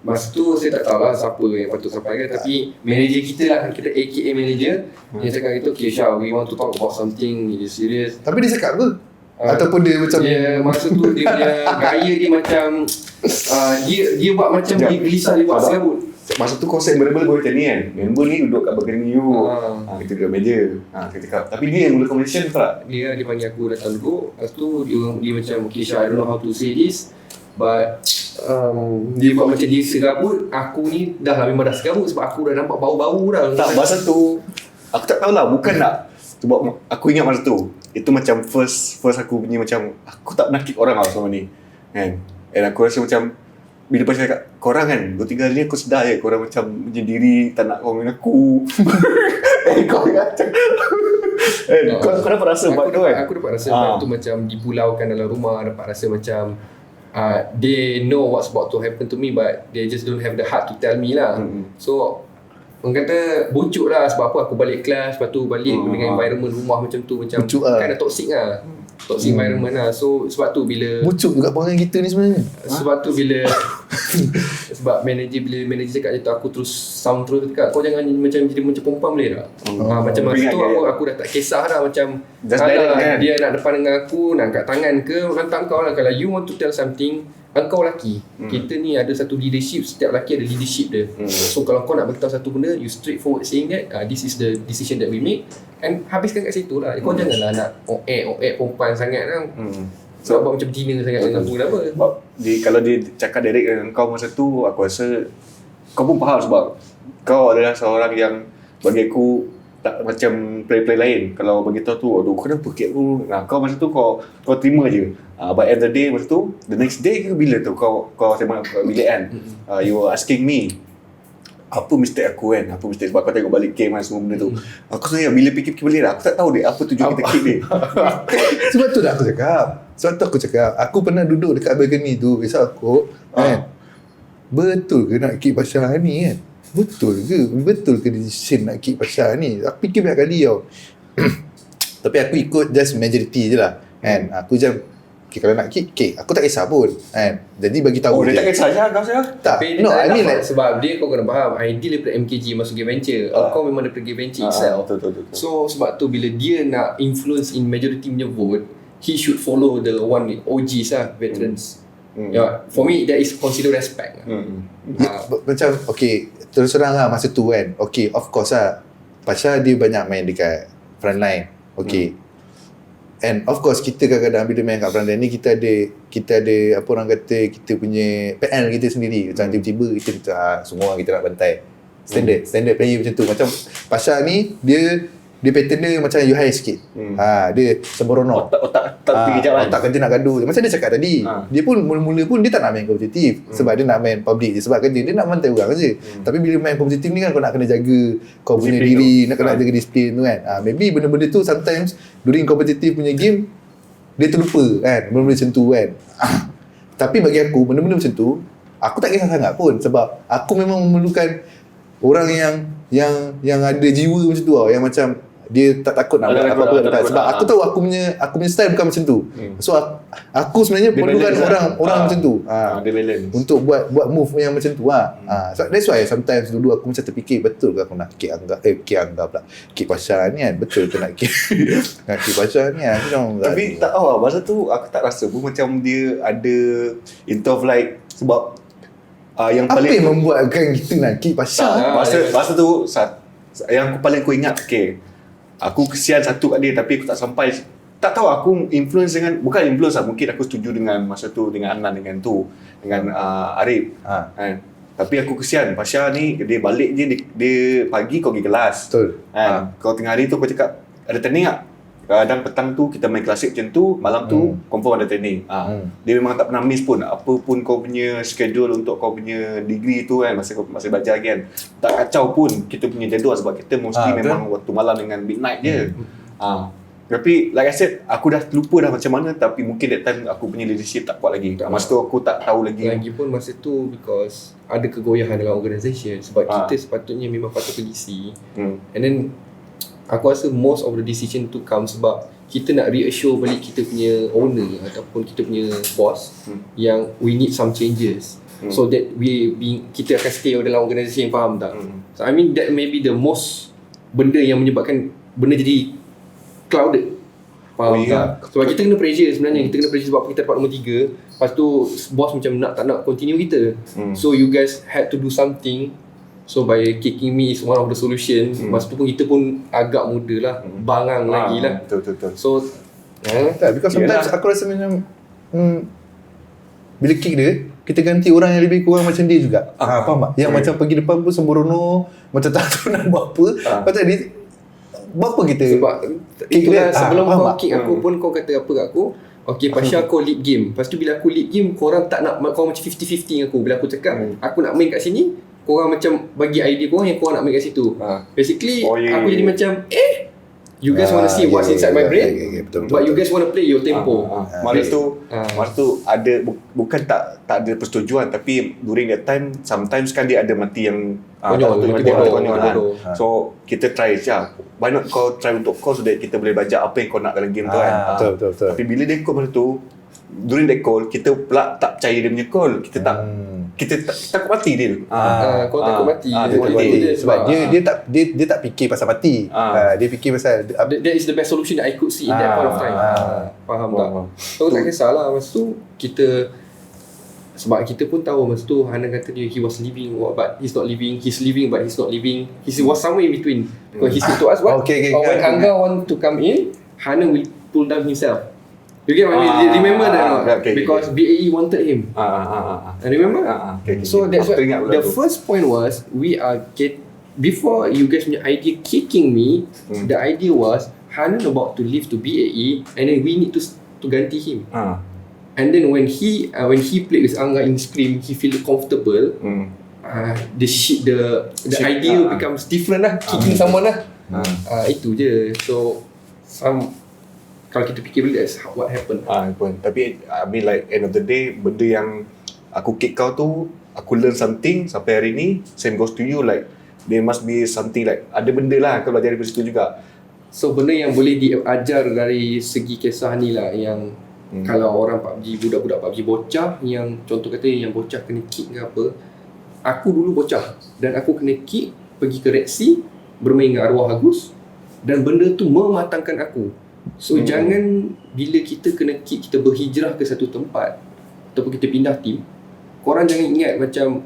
Masa tu saya tak tahu lah siapa yang patut sampaikan, tapi manager kita lah, kita AKA manager yang cakap gitu, okay Syah, we want to talk about something really serious. Tapi dia cakap ke? Ataupun dia macam masa tu dia punya gaya dia macam dia buat macam dia gelisah, dia buat serabut. Masa tu konsep member boleh macam ni kan. Member ni duduk kat balcony you. Kita duduk meja. Kita cakap. Tapi dia yang mula conversation tak? Dia panggil aku datang duduk. Lepas tu dia macam, okay Syah, I don't know how to say this, but dia buat macam dia serabut. Aku ni dah lah memang dah serabut sebab aku dah nampak bau-bau dah. Tak, masa tu aku tak tahulah, bukan nak sebab aku ingat masa tu itu macam first aku punya macam aku tak pernah kick orang lah selama ni kan. And aku rasa macam bila pasal cakap korang kan 2-3 kali aku sedar je korang macam menyendiri tak nak komen aku. Kau kata kau dapat rasa buat tu kan. Aku dapat rasa tu macam dipulaukan dalam rumah, dapat rasa macam they know what's about to happen to me but they just don't have the heart to tell me lah. So orang kata bucuk lah sebab apa aku balik kelas, lepas tu balik dengan environment rumah macam tu, macam bucuk kan dah toxic lah. Toxic environment lah. So sebab tu bila bucuk juga perangai kita ni sebenarnya. Sebab tu bila sebab bila manager cakap tu, aku terus sound terus cakap, kau jangan macam jadi macam perempuan boleh tak? Macam masa tu aku dah tak kisah dah, macam just direct kan? Dia nak depan dengan aku, nak angkat tangan ke, hantar kau lah. Kalau you want to tell something, engkau lelaki, kita ni ada satu leadership, setiap lelaki ada leadership dia. So kalau kau nak beritahu satu benda, you straightforward saying that this is the decision that we make, and habiskan kat situ lah. Kau janganlah nak perempuan sangat lah. Sebab buat macam betina sangat dengan aku, kenapa? Sebab kalau dia cakap direct dengan kau masa tu, aku rasa kau pun faham sebab kau adalah seorang yang bagi aku tak macam play-play lain. Kalau bagi tahu tu, aduh kenapa kek aku. Kau masa tu kau terima je. But end of the day masa tu, the next day ke bila tu kau sembang kat bilik kan. You were asking me apa mistake aku kan, apa mistake sebab kau tengok balik game kan semua benda tu. Aku sebenarnya bila fikir-fikir balik aku tak tahu dia apa tujuan kita kick dia. Sebab tu dah aku cakap. Aku pernah duduk dekat balcony tu, risau aku kan. Betul ke nak kick Pasha ni kan? Betul ke decision nak kick Pasha ni? Aku fikir banyak kali tau. Tapi aku ikut just majority je lah kan. Aku macam okay, kalau nak kick, aku tak kisah pun kan. Jadi bagi tahu dia je. tak kisah je kau saya. Tak, Tapi no, dia I mean tak like sebab dia kau kena faham, ideal daripada MKG masuk game venture. Kau memang daripada game venture itself. Betul. So sebab tu bila dia nak influence in majority punya vote, he should follow the one OGs lah, veterans. Yeah, for me that is consider respect. macam okay, terus terang lah masa tu kan. Okay, of course lah Pasha dia banyak main dekat front line. Okay. And of course kita kadang-kadang bila main kat front line ni kita ada apa orang kata, kita punya PL kita sendiri. Macam tiba-tiba kita semua orang kita nak bantai. Standard player macam tu. Macam Pasha ni dia pattern dia macam you high sikit. Dia sembrono. Otak pergi kejap kan. Otak kerja nak gaduh. Macam dia cakap tadi. Dia pun mula-mula pun dia tak nak main kompetitif. Sebab dia nak main public je. Sebab kerja dia nak bantai orang je. Tapi bila main kompetitif ni kan kau nak kena jaga kau punya diri, nak kena jaga disiplin tu kan. Maybe benda-benda tu sometimes during kompetitif punya game dia terlupa kan. Benda-benda macam tu kan. Tapi bagi aku benda-benda macam tu aku tak kisah sangat pun. Sebab aku memang memerlukan orang yang ada jiwa macam tu tau. Yang macam dia tak takut nak buat apa-apa. Sebab aku tahu aku punya style bukan macam tu. So aku sebenarnya perlukan orang macam tu. Dia balance. Untuk buat move yang macam tu So that's why sometimes dulu aku macam terfikir, betul ke aku nak kick Pasha ni kan? Betul ke nak kick Pasha ni kan? Tapi tak tahu lah, masa tu aku tak rasa pun macam dia ada into of like sebab yang apa paling yang membuatkan kita nak kick Pasha? masa tu yang aku ingat aku kesian satu kat dia tapi aku tak sampai. Tak tahu aku influence dengan, bukan influence lah, mungkin aku setuju dengan masa tu dengan Anan dengan Arif kan. Tapi aku kesian Pasha ni, dia balik je dia pagi kau pergi kelas. Betul. Kau tengah hari tu kau cakap ada training tak? Kadang petang tu kita main klasik macam tu, malam tu confirm ada training. Dia memang tak pernah miss pun. Apa pun kau punya schedule untuk kau punya degree tu kan, masa kau masih belajar kan, tak kacau pun kita punya jadual sebab kita mostly memang waktu malam dengan midnight je. Tapi like I said, aku dah lupa dah macam mana. Tapi mungkin that time aku punya leadership tak kuat lagi. Masa tu aku tak tahu lagi. Lagipun masa tu because ada kegoyahan dalam organisation. Sebab kita sepatutnya memang patut pergi see. And then aku rasa most of the decision tu come sebab kita nak reassure balik kita punya owner ataupun kita punya boss yang we need some changes so that kita akan stay dalam organisasi yang faham tak. So I mean that may be the most benda yang menyebabkan benda jadi clouded. Faham tak? Sebab kita kena pressure sebenarnya. Kita kena pressure sebab kita dapat nombor 3. Lepas tu boss macam tak nak continue kita. So you guys had to do something. So by kicking me is one of the solution. Masa tu pun kita pun agak muda lah, bangang lagi lah. Betul. So tak, because sometimes aku rasa macam bila kick dia, kita ganti orang yang lebih kurang macam dia juga. Faham tak? Yang macam pergi depan pun sembrono, macam tak tahu nak buat apa. Pasal dia buat apa kita? sebab itulah sebelum faham kau tak? kick aku pun kau kata apa kat aku, okay Pasha kau lead game. Lepas tu bila aku lead game, korang tak nak, kau macam 50-50 dengan aku. Bila aku cakap aku nak main kat sini, korang macam bagi idea korang yang korang nak main kat situ. Basically aku jadi macam you guys want to see what's inside my brain, betul, but you guys want to play your tempo. Masa tu ada bukan tak ada persetujuan, tapi during that time sometimes kan dia ada mati yang Konyol, konyol. bodoh. So kita try je. Why not kau try untuk call so that kita boleh belajar apa yang kau nak dalam game tu kan. Betul. Tapi bila dia call masa tu, during that call kita pula tak percaya dia punya call. Kita takut mati dia. Kau takut mati. Dia takut mati. Sebab dia tak fikir pasal mati. Dia fikir pasal that is the best solution that I could see in that point of time. Faham tak? So tak kisahlah masa tu kita Sebab kita pun tahu masa tu Hanan kata dia he was living but he's not living, he's living but he's not living, he was somewhere in between. Because he said to us what? Okay, When Angga want to come in, Hanan will pull down himself. You get what I mean? Remember that or not? Because BAE wanted him. Remember? So that's what the first point was, we are before you guys punya idea kicking me, the idea was Hanan about to leave to BAE and then we need to ganti him. And then when he played with Angga in Scream, he feel comfortable. The idea becomes different lah, kicking someone lah. Itu je. So kalau kita fikir balik, that's what happened. Tapi I mean like end of the day, benda yang aku kick kau tu, aku learn something sampai hari ni. Same goes to you, like there must be something like ada benda lah kau belajar dari situ juga. So benda yang boleh diajar dari segi kisah ni lah, yang kalau orang PUBG, budak-budak PUBG bocah, yang contoh kata yang bocah kena kick ke apa, aku dulu bocah dan aku kena kick pergi ke Red Sea bermain dengan arwah Agus, dan benda tu mematangkan aku. So jangan bila kita kena kick, kita berhijrah ke satu tempat ataupun kita pindah team, korang jangan ingat macam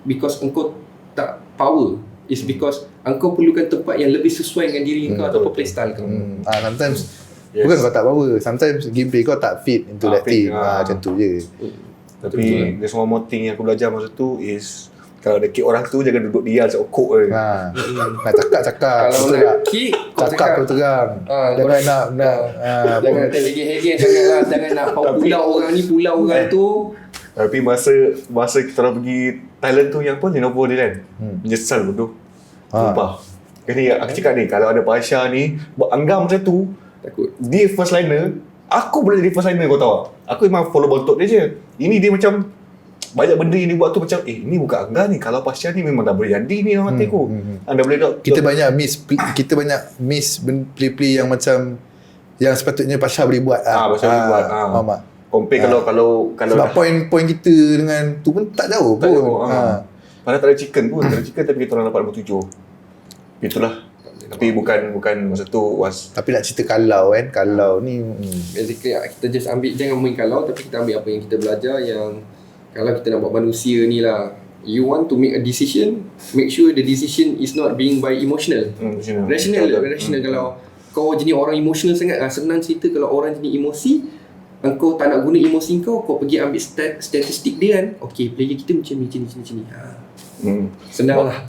because engkau tak power, is because engkau perlukan tempat yang lebih sesuai dengan diri kau ataupun playstyle kau. Sometimes bukan kau tak power, sometimes gameplay kau tak fit into that team. Macam tu je. Tapi there's one more thing yang aku belajar masa tu is, kalau ada kick orang tu jangan duduk diam macam okok je. Nak cakap. Kalau nak kick, cakap kau terang. Jangan nak jangan nak hege-hege sangatlah. Jangan nak pulau orang ni, pulau orang tu. Tapi masa kita orang pergi Thailand tu, yang pun Lenovo dia kan, menyesal bodoh. Sumpah. Ni aku cakap ni, kalau ada Pasha ni buat anggam macam tu, takut dia first liner, aku boleh jadi first liner, kau tahu. Aku memang follow bontot dia je. Ini dia macam banyak benda yang dia buat tu macam ni bukan Angga ni, kalau Pasha ni memang dah boleh jadi ni dalam hati aku. Anda boleh tak? Kita banyak miss play yang macam yang sepatutnya Pasha boleh buat. Pasha boleh buat. Faham tak? Compare kalau sebab point kita dengan tu pun tak jauh tak pun. jauh. Padahal tak ada chicken pun, tak ada chicken tapi kita orang dapat nombor 7. Itulah. Tapi bukan masa tu was. Tapi nak cerita kalau ni basically kita just ambil, jangan main kalau, tapi kita ambil apa yang kita belajar, yang kalau kita nak buat manusia ni lah, you want to make a decision, make sure the decision is not being by emotional. Rational. Kalau kau jenis orang emotional sangat, senang cerita. Kalau orang jenis emosi, engkau tak nak guna emosi kau pergi ambil statistik dia kan, okay, player kita macam ni. Senang lah.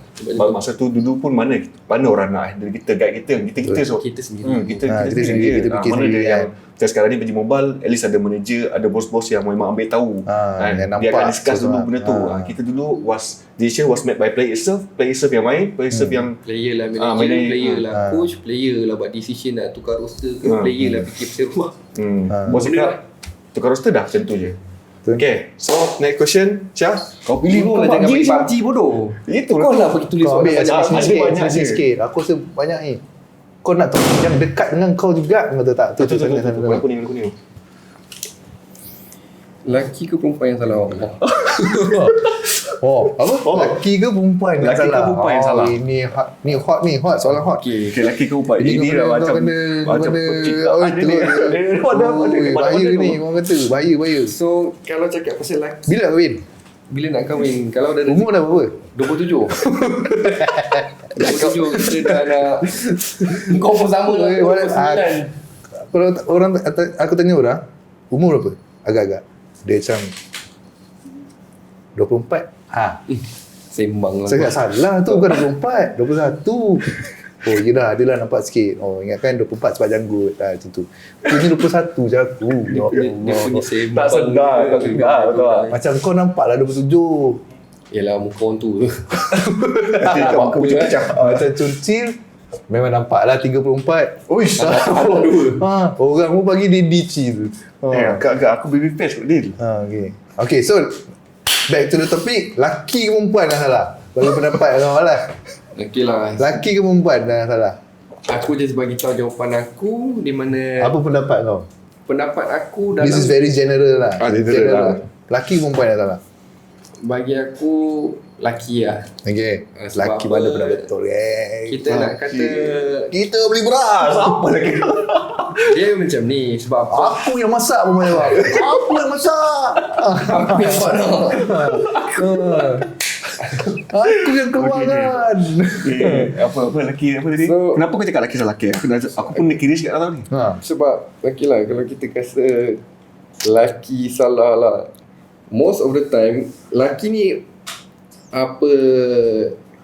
Masa tu dulu pun mana orang nak handle kita, guide kita so kita sendiri. Kita sendiri. Kita fikir Mana sendiri dia yang macam sekarang ni PUBG Mobile, at least ada manager, ada bos-bos yang memang ambil tahu. yang Dia akan nampak discuss dulu benda tu. Kita dulu decision was made by player itself yang main, player itself yang player lah manager, player lah coach, player lah buat decision nak tukar roster ke, player lah fikir pasal rumah. Bos cakap tukar roster dah macam tu je. Okay, so next question, Syah, kau pilih Kau lah jangan main PUBG bodoh. Itu Kau lah pergi tulis kau ambil soalan macam sikit. Aku rasa banyak ni. Kau nak tahu yang dekat dengan kau juga, kau tahu tak? Tu sana. Kuning. Lelaki ke perempuan yang salah Allah? Apa? Lelaki ke perempuan yang Lelaki ke salah? perempuan yang salah? Ni hot, soalan hot. Okay, lelaki ke perempuan. Ini dah macam bahaya ni, orang kata bahaya. So kalau cakap pasal lelaki, Bila kahwin? bila nak kahwin, kalau dah Umur dah berapa? 27 27 kita dah nak, kau pun sama lah, 29. Kalau orang, aku tanya orang, umur berapa? Agak-agak. Dia macam 24. Sembang lah. Saya tak salah tu, bukan 24, 21. Oh, yelah, adalah nampak sikit. Oh, ingatkan 24 sebab janggut. Macam tu. Ini 21 je aku. Dia punya sembang. Tak sedar, betul. Macam kau nampak lah 27. Yelah, muka orang tu. Aku pecah. Macam cuncil, memang nampak lah 34. Uish. Orang pun bagi dia dici tu. Agak aku baby face kot Dil. Okay, so back to the topic. Laki ke perempuan dah salah? Bagi pendapat kau lah. Okay lah. Laki ke perempuan dah salah? Aku just bagi tahu jawapan aku di mana Apa pendapat kau? pendapat aku dalam, This is very general lah. General lah. Laki ke perempuan dah salah? bagi aku laki lah. Okay. Sebab Laki mana apa? benar betul. Kita nak kata Kita beli beras. Apa lagi? Dia macam ni sebab apa? Aku yang masak pun jawab. Aku yang masak. Aku yang mana? Aku yang keluarkan. Apa lelaki apa tadi? So- Kenapa kau cakap lelaki salah lelaki? Aku pun nak kira sikit tak tahu ni. Sebab okay lah, kalau kita kata lelaki salah lah, most of the time lelaki ni apa,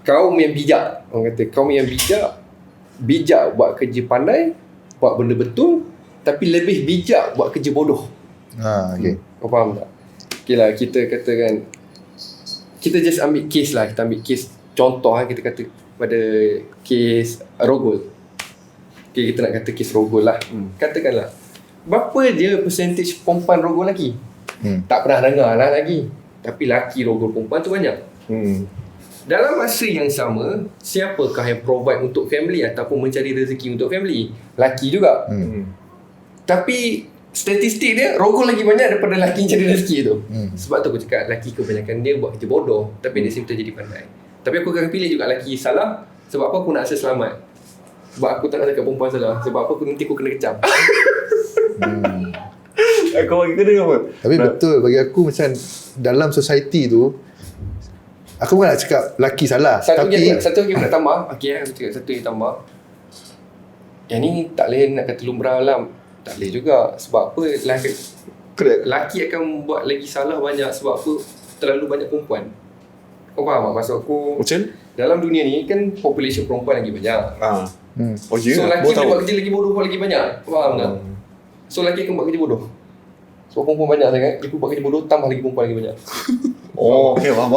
kaum yang bijak. Orang kata kaum yang bijak buat kerja pandai, buat benda betul, tapi lebih bijak buat kerja bodoh. Okay. Kau faham tak? Okay lah, kita katakan, kita just ambil case lah, kita ambil case contoh kita kata pada case Rogol. Okay, kita nak kata case Rogol lah. Katakanlah, berapa je percentage perempuan Rogol lelaki? Tak pernah dengar lah lagi. Tapi lelaki Rogol perempuan tu banyak. Dalam masa yang sama, siapakah yang provide untuk family ataupun mencari rezeki untuk family? Lelaki juga. Tapi statistik dia Rogol lagi banyak daripada lelaki yang cari rezeki tu. Sebab tu aku cakap lelaki kebanyakan dia buat kerja bodoh, tapi dia same time jadi pandai. Tapi aku akan pilih juga lelaki salah. Sebab apa? Aku nak rasa selamat. Sebab aku tak nak cakap perempuan salah. Sebab apa? Nanti aku kena kecam. Kau bagi kena apa? Tapi betul bagi aku macam dalam society tu, aku bukan nak cakap lelaki salah, Satu tapi lagi aku nak tambah. Okey, aku cakap satu lagi tambah. Yang ni tak boleh nak kata lumrah lah. Tak boleh juga. Sebab apa? Lelaki akan buat lagi salah banyak. Sebab apa? Terlalu banyak perempuan. Kau faham tak maksud aku? Macam? Dalam dunia ni kan population perempuan lagi banyak. Oh ya. So lelaki dia buat kerja lagi bodoh lagi banyak. Kau faham tak? So lelaki akan buat kerja bodoh. Sebab perempuan banyak sangat, dia pun buat kerja bodoh, tambah lagi perempuan lagi banyak. Oh, okay, faham.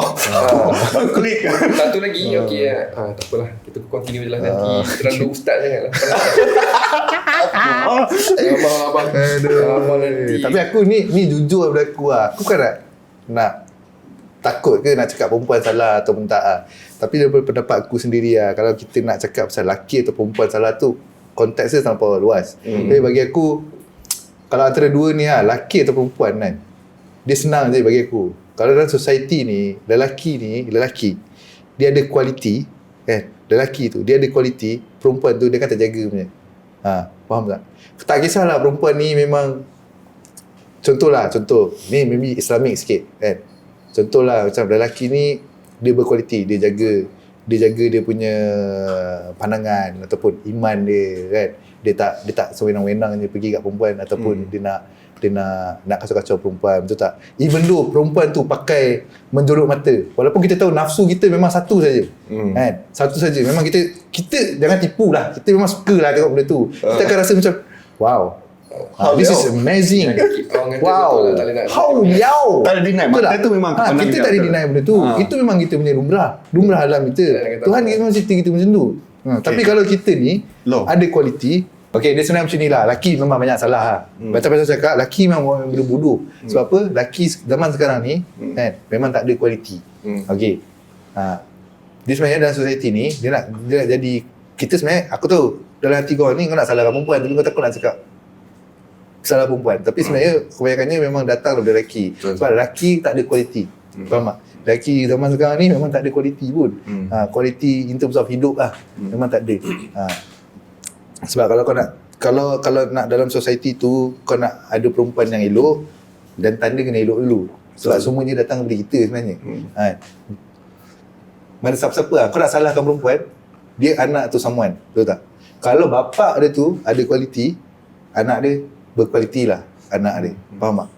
Klik. Satu lagi, okey. Tak apalah, kita continue je lah nanti. Terlalu ustaz sangat lah. Abang nanti. tapi aku ni jujur daripada aku lah. Aku kan nak takut ke nak cakap perempuan salah ataupun tak lah. Tapi daripada pendapat aku sendiri lah, kalau kita nak cakap pasal lelaki atau perempuan salah tu, konteks dia terlampau luas. Tapi bagi aku, kalau antara dua ni lah, lelaki atau perempuan kan, dia senang je bagi aku. Kalau dalam society ni, lelaki dia ada kualiti kan, lelaki tu dia ada kualiti, perempuan tu dia kan terjaga punya. Faham tak? Tak kisahlah perempuan ni memang, contoh ni maybe Islamic sikit kan. Contohlah macam lelaki ni dia berkualiti, dia jaga dia punya pandangan ataupun iman dia kan. Dia tak sewenang-wenang je pergi kat perempuan ataupun dia nak kacau-kacau perempuan, betul tak? Even though perempuan tu pakai menjorok mata, walaupun kita tahu nafsu kita memang satu saja. Kan? Satu saja. Memang kita jangan tipu lah. Kita memang suka lah tengok benda tu. Kita akan rasa macam wow. This is amazing. Wow. How yao. Tak ada deny. Mata tu memang kita tak ada deny benda tu. Itu memang kita punya lumrah alam kita. Tuhan memang cerita kita macam tu. Tapi kalau kita ni ada kualiti, dia sebenarnya macam ni lah. Laki memang banyak salah lah. Pasal cakap laki memang orang yang bodoh. Sebab apa? Laki zaman sekarang ni kan, memang tak ada kualiti. Dia sebenarnya dalam society ni dia nak jadi, kita sebenarnya, aku tahu dalam hati kau ni kau nak salahkan perempuan, tapi kau takut nak cakap salah perempuan. Tapi sebenarnya kebanyakannya memang datang daripada lelaki. Sebab lelaki tak ada kualiti. Faham tak? Lelaki zaman sekarang ni memang tak ada kualiti pun. Kualiti in terms of hidup lah. Memang tak ada. Sebab kalau nak dalam society tu, kau nak ada perempuan yang elok, dan tanda kena elok dulu. Sebab semuanya datang daripada kita sebenarnya. Mana siapa-siapa lah, kau nak salahkan perempuan, dia anak tu someone, betul tak? Kalau bapak dia tu ada kualiti, anak dia berkualiti lah anak dia. Faham tak?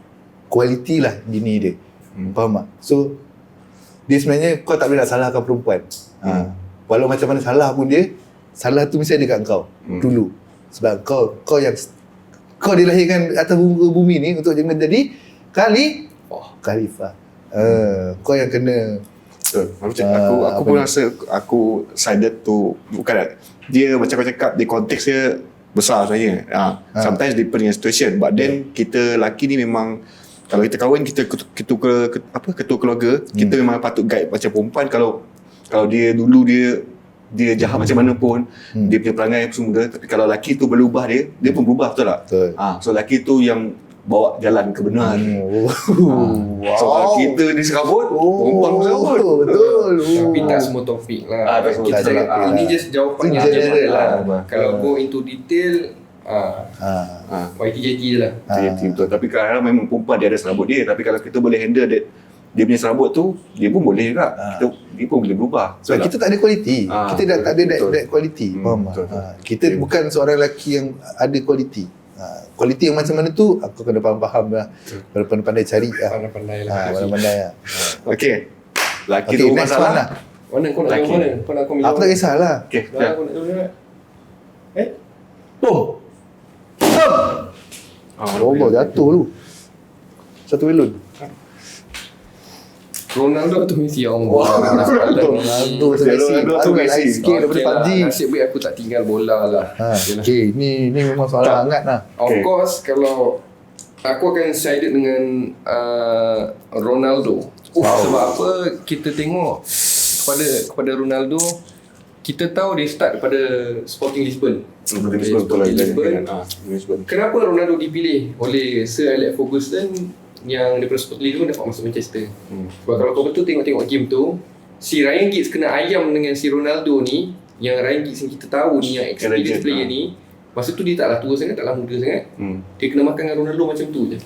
Kualiti lah bini dia. Faham tak? So dia sebenarnya, kau tak boleh nak salahkan perempuan. Walau macam mana salah pun dia, salah tu mesti ada kat kau dulu. Sebab kau yang kau dilahirkan atas bumi ni untuk menjadi khalifah. Kau yang kena. Macam aku pun rasa aku sided tu, bukan dia macam kau cakap, di konteks dia besar sebenarnya. Sometimes depend on situation, but then kita lelaki ni memang, kalau kita kahwin, kita ketua keluarga, kita memang patut guide macam perempuan. Kalau dia dulu dia jahat macam mana pun, dia punya perangai apa semua, tapi kalau lelaki tu berubah, dia pun berubah, betul tak? Betul. So lelaki tu yang bawa jalan kebenaran. So kalau kita ni serabut, perempuan pun serabut. Betul. Tapi tak semua topik lah. Tak semua Kita topik. cakap, ini just jawapan yang General general lah. lah. Kalau go into detail, YTJT je lah. Betul. Tapi kadang-kadang memang perempuan dia ada serabut dia. Tapi kalau kita boleh handle dia punya serabut tu, dia pun boleh juga. Dia pun boleh berubah. Sebab kita tak ada kualiti. Kita dah tak ada betul. that quality. Faham tak? Kita bukan seorang lelaki yang ada kualiti. Kualiti yang macam mana tu aku kena faham lah. Pandai-pandai cari lah. Pandai-pandai lah. Pandai-pandai lah. Okey. Laki Okay, tu next masalah. one lah. Mana kau nak Laki. jawab mana? Kau nak komen Aku tak kisahlah. Okey. Dah, kau nak jawab mana? Tom. Oh, jatuh lu. Satu belon. Ronaldo atau Messi? Ronaldo tu Messi. Ronaldo tu Aku Messi. lain sikit daripada PUBG. Nasib baik aku tak tinggal bola lah. Okay, ni memang soalan hangat lah. Of Okay. course, kalau aku akan sided dengan Ronaldo. Sebab apa? Kita tengok kepada Ronaldo, kita tahu dia start daripada Sporting Lisbon. Sporting Lisbon. Kenapa Ronaldo dipilih oleh Sir Alex Ferguson yang daripada Sporting Lisbon dapat masuk Manchester? Sebab kalau kau betul tengok game tu, si Ryan Giggs kena ayam dengan si Ronaldo ni, yang Ryan Giggs yang kita tahu ni, yang experience player ni, masa tu dia taklah tua sangat, taklah muda sangat. Dia kena makan dengan Ronaldo macam tu je.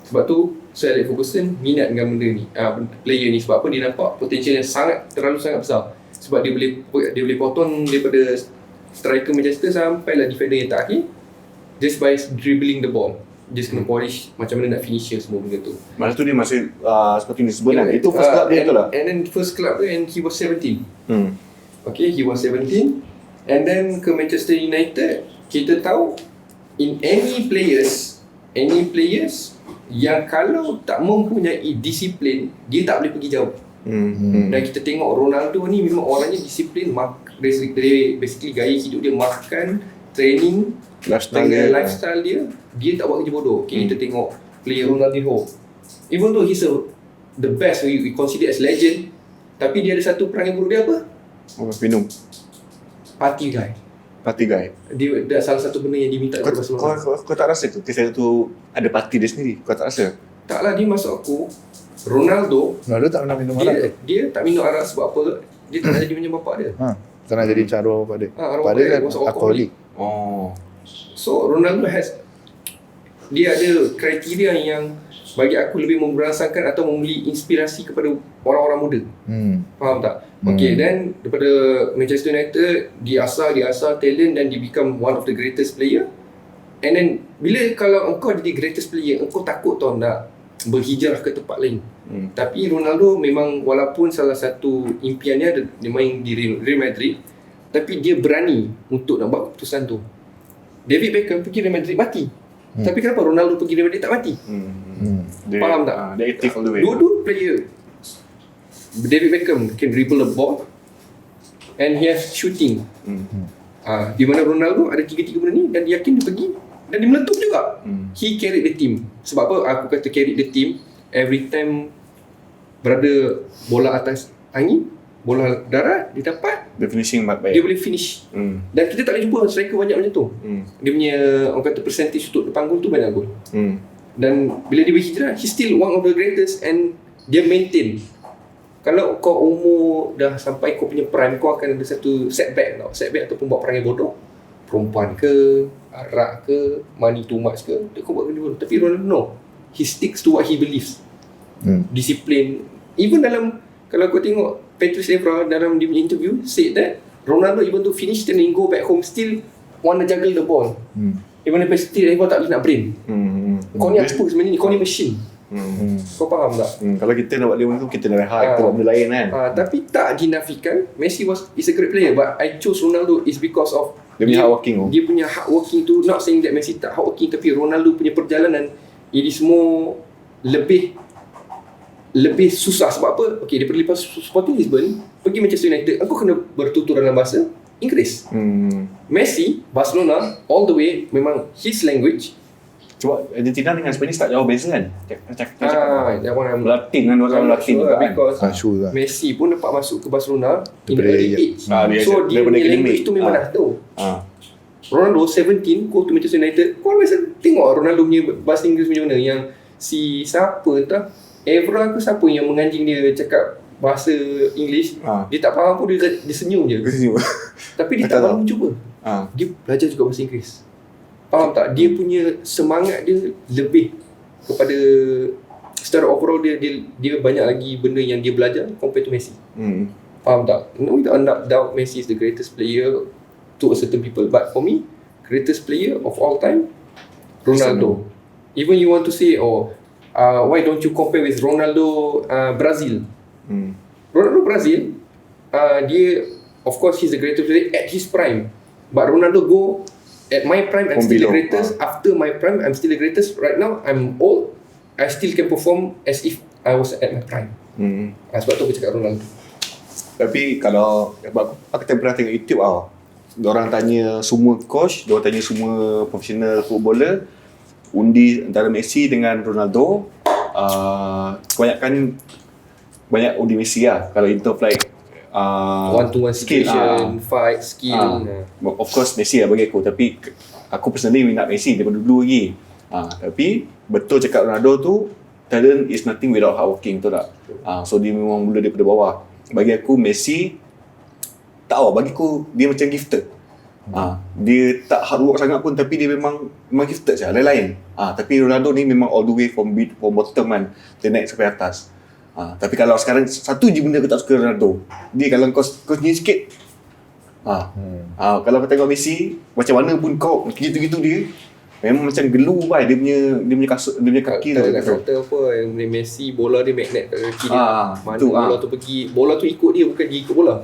Sebab tu Sir Alex Ferguson minat dengan benda ni, player ni. Sebab apa? Dia nampak potential yang terlalu sangat besar. Sebab dia boleh potong daripada striker Manchester sampailah defender yang tak akhir, just by dribbling the ball. Just kena polish macam mana nak finisher semua benda tu. Masa tu dia masih Sporting Lisbon kan. Itu first club dia tu lah. And then first club dia, and he was 17. Okay, he was 17. And then ke Manchester United, kita tahu any players yang kalau tak mempunyai disiplin, dia tak boleh pergi jauh. Dan kita tengok Ronaldo ni memang orangnya disiplin, basically gaya hidup dia, makan, training, lifestyle dia tak buat kerja bodoh. Okay, kita tengok player Ronaldinho, even though he's the best, we consider as legend, tapi dia ada satu perangai buruk dia apa? Minum. Party guy. Dia salah satu benda yang diminta kepada Barcelona. Kau tak rasa tu kisah tu ada parti dia sendiri? Kau tak rasa? Taklah, dia masuk aku Ronaldo Tak pernah minum arak tu. dia tak minum arak sebab apa? Dia tak nak jadi macam bapak dia. Tak nak jadi macam arwah bapak dia. Arwah Bapak dia bapak kan dia was alkoholik. So Ronaldo dia ada kriteria yang bagi aku lebih memberasakan atau memberi inspirasi kepada orang-orang muda. Faham tak? Okay, then daripada Manchester United, dia asal talent dan dia become one of the greatest player. And then bila kalau engkau jadi greatest player, engkau takut tau nak berhijrah ke tempat lain. Tapi Ronaldo memang, walaupun salah satu impiannya dia main di Real Madrid, tapi dia berani untuk nak buat keputusan tu. David Beckham pergi Real Madrid mati. Tapi kenapa Ronaldo pergi Real Madrid tak mati? Faham tak? Dia active all the way. Dua-dua player. David Beckham can dribble the ball and he has shooting. Di mana Ronaldo ada tiga-tiga benda ni dan dia yakin dia pergi dan dia meletup juga. He carried the team. Sebab apa aku kata carried the team? Every time berada bola atas angin, bola darat, dia dapat, The finishing baik. dia boleh finish. Dan kita tak boleh jumpa striker banyak macam tu. Dia punya orang kata percentage untuk depan gol tu banyak gol. Dan bila dia berhijrah, he's still one of the greatest and dia maintain. Kalau kau umur dah sampai kau punya prime, kau akan ada satu setback ataupun buat perangai bodoh. Perempuan ke, arak ke, money too much ke, kau buat benda bodoh. Tapi Ronaldo no, he sticks to what he believes. Disiplin. Even dalam, kalau kau tengok Patrice Evra dalam dia punya interview said that Ronaldo even to finish and go back home still want to juggle the ball. Even if Patrice Evra tak boleh nak brain. Kau ni apa sebenarnya ni? Kau ni machine. Kau faham tak? Kalau kita nak buat dia tu, kita nak rehat, kita buat benda lain kan. Tapi tak dinafikan Messi is a great player, but I chose Ronaldo is because of Dia punya hardworking tu. Dia punya hardworking tu. Not saying that Messi tak hardworking, tapi Ronaldo punya perjalanan it is more lebih susah. Sebab apa? Okay, daripada lepas Sporting Lisbon pergi Manchester United, aku kena bertutur dalam bahasa Inggeris. Messi, Barcelona, all the way memang his language. Cuba Argentina dengan Spanish tak jauh beza kan? That one I'm Latin kan, orang Latin juga kan. because Sure lah. Messi pun dapat masuk ke Barcelona in Daripada early age. age. So dia daripada punya academic. language tu memang dah tahu. Ronaldo 17 go to Manchester United. Kau biasa tengok Ronaldo punya bahasa Inggeris macam mana, yang si siapa entah Evra ke siapa yang menganjing dia cakap bahasa English, dia tak faham pun, dia senyum je. Tapi dia tak malu cuba. Dia belajar juga bahasa Inggeris. Faham tak? Dia punya semangat dia lebih kepada secara overall dia banyak lagi benda yang dia belajar compared to Messi. Faham tak? No, without doubt Messi is the greatest player to a certain people, but for me greatest player of all time Ronaldo. Even you want to say why don't you compare with Ronaldo Brazil? Ronaldo Brazil dia of course he's the greatest player at his prime, but Ronaldo go at my prime I'm still the greatest, after my prime I'm still the greatest, right now I'm old I still can perform as if I was at my prime. Sebab tu aku cakap Ronaldo. Tapi kalau aku pernah tengok YouTube diorang tanya semua coach, diorang tanya semua professional footballer, undi antara Messi dengan Ronaldo, kebanyakan banyak undi Messi lah kalau in terms like one-to-one situation, fight, skill. Of course Messi lah bagi aku, tapi aku personally minat Messi daripada dulu lagi. Tapi betul cakap Ronaldo tu, talent is nothing without hard working, betul tak? So dia memang mula daripada bawah. Bagi aku Messi tak tahu, bagi aku dia macam gifted. Dia tak hard work sangat pun, tapi dia memang gifted saja, lain-lain. Tapi Ronaldo ni memang all the way from bottom kan, dia naik sampai atas. Tapi kalau sekarang satu je benda aku tak suka Ronaldo, dia kalau kau senyum sikit. Kalau kau tengok Messi, macam mana pun kau gitu-gitu dia memang macam gelu bai, dia punya kasut, dia punya kaki tak kata apa yang Messi bola dia magnet kat kaki dia. Mana tu, bola tu pergi, bola tu ikut dia, bukan dia ikut bola.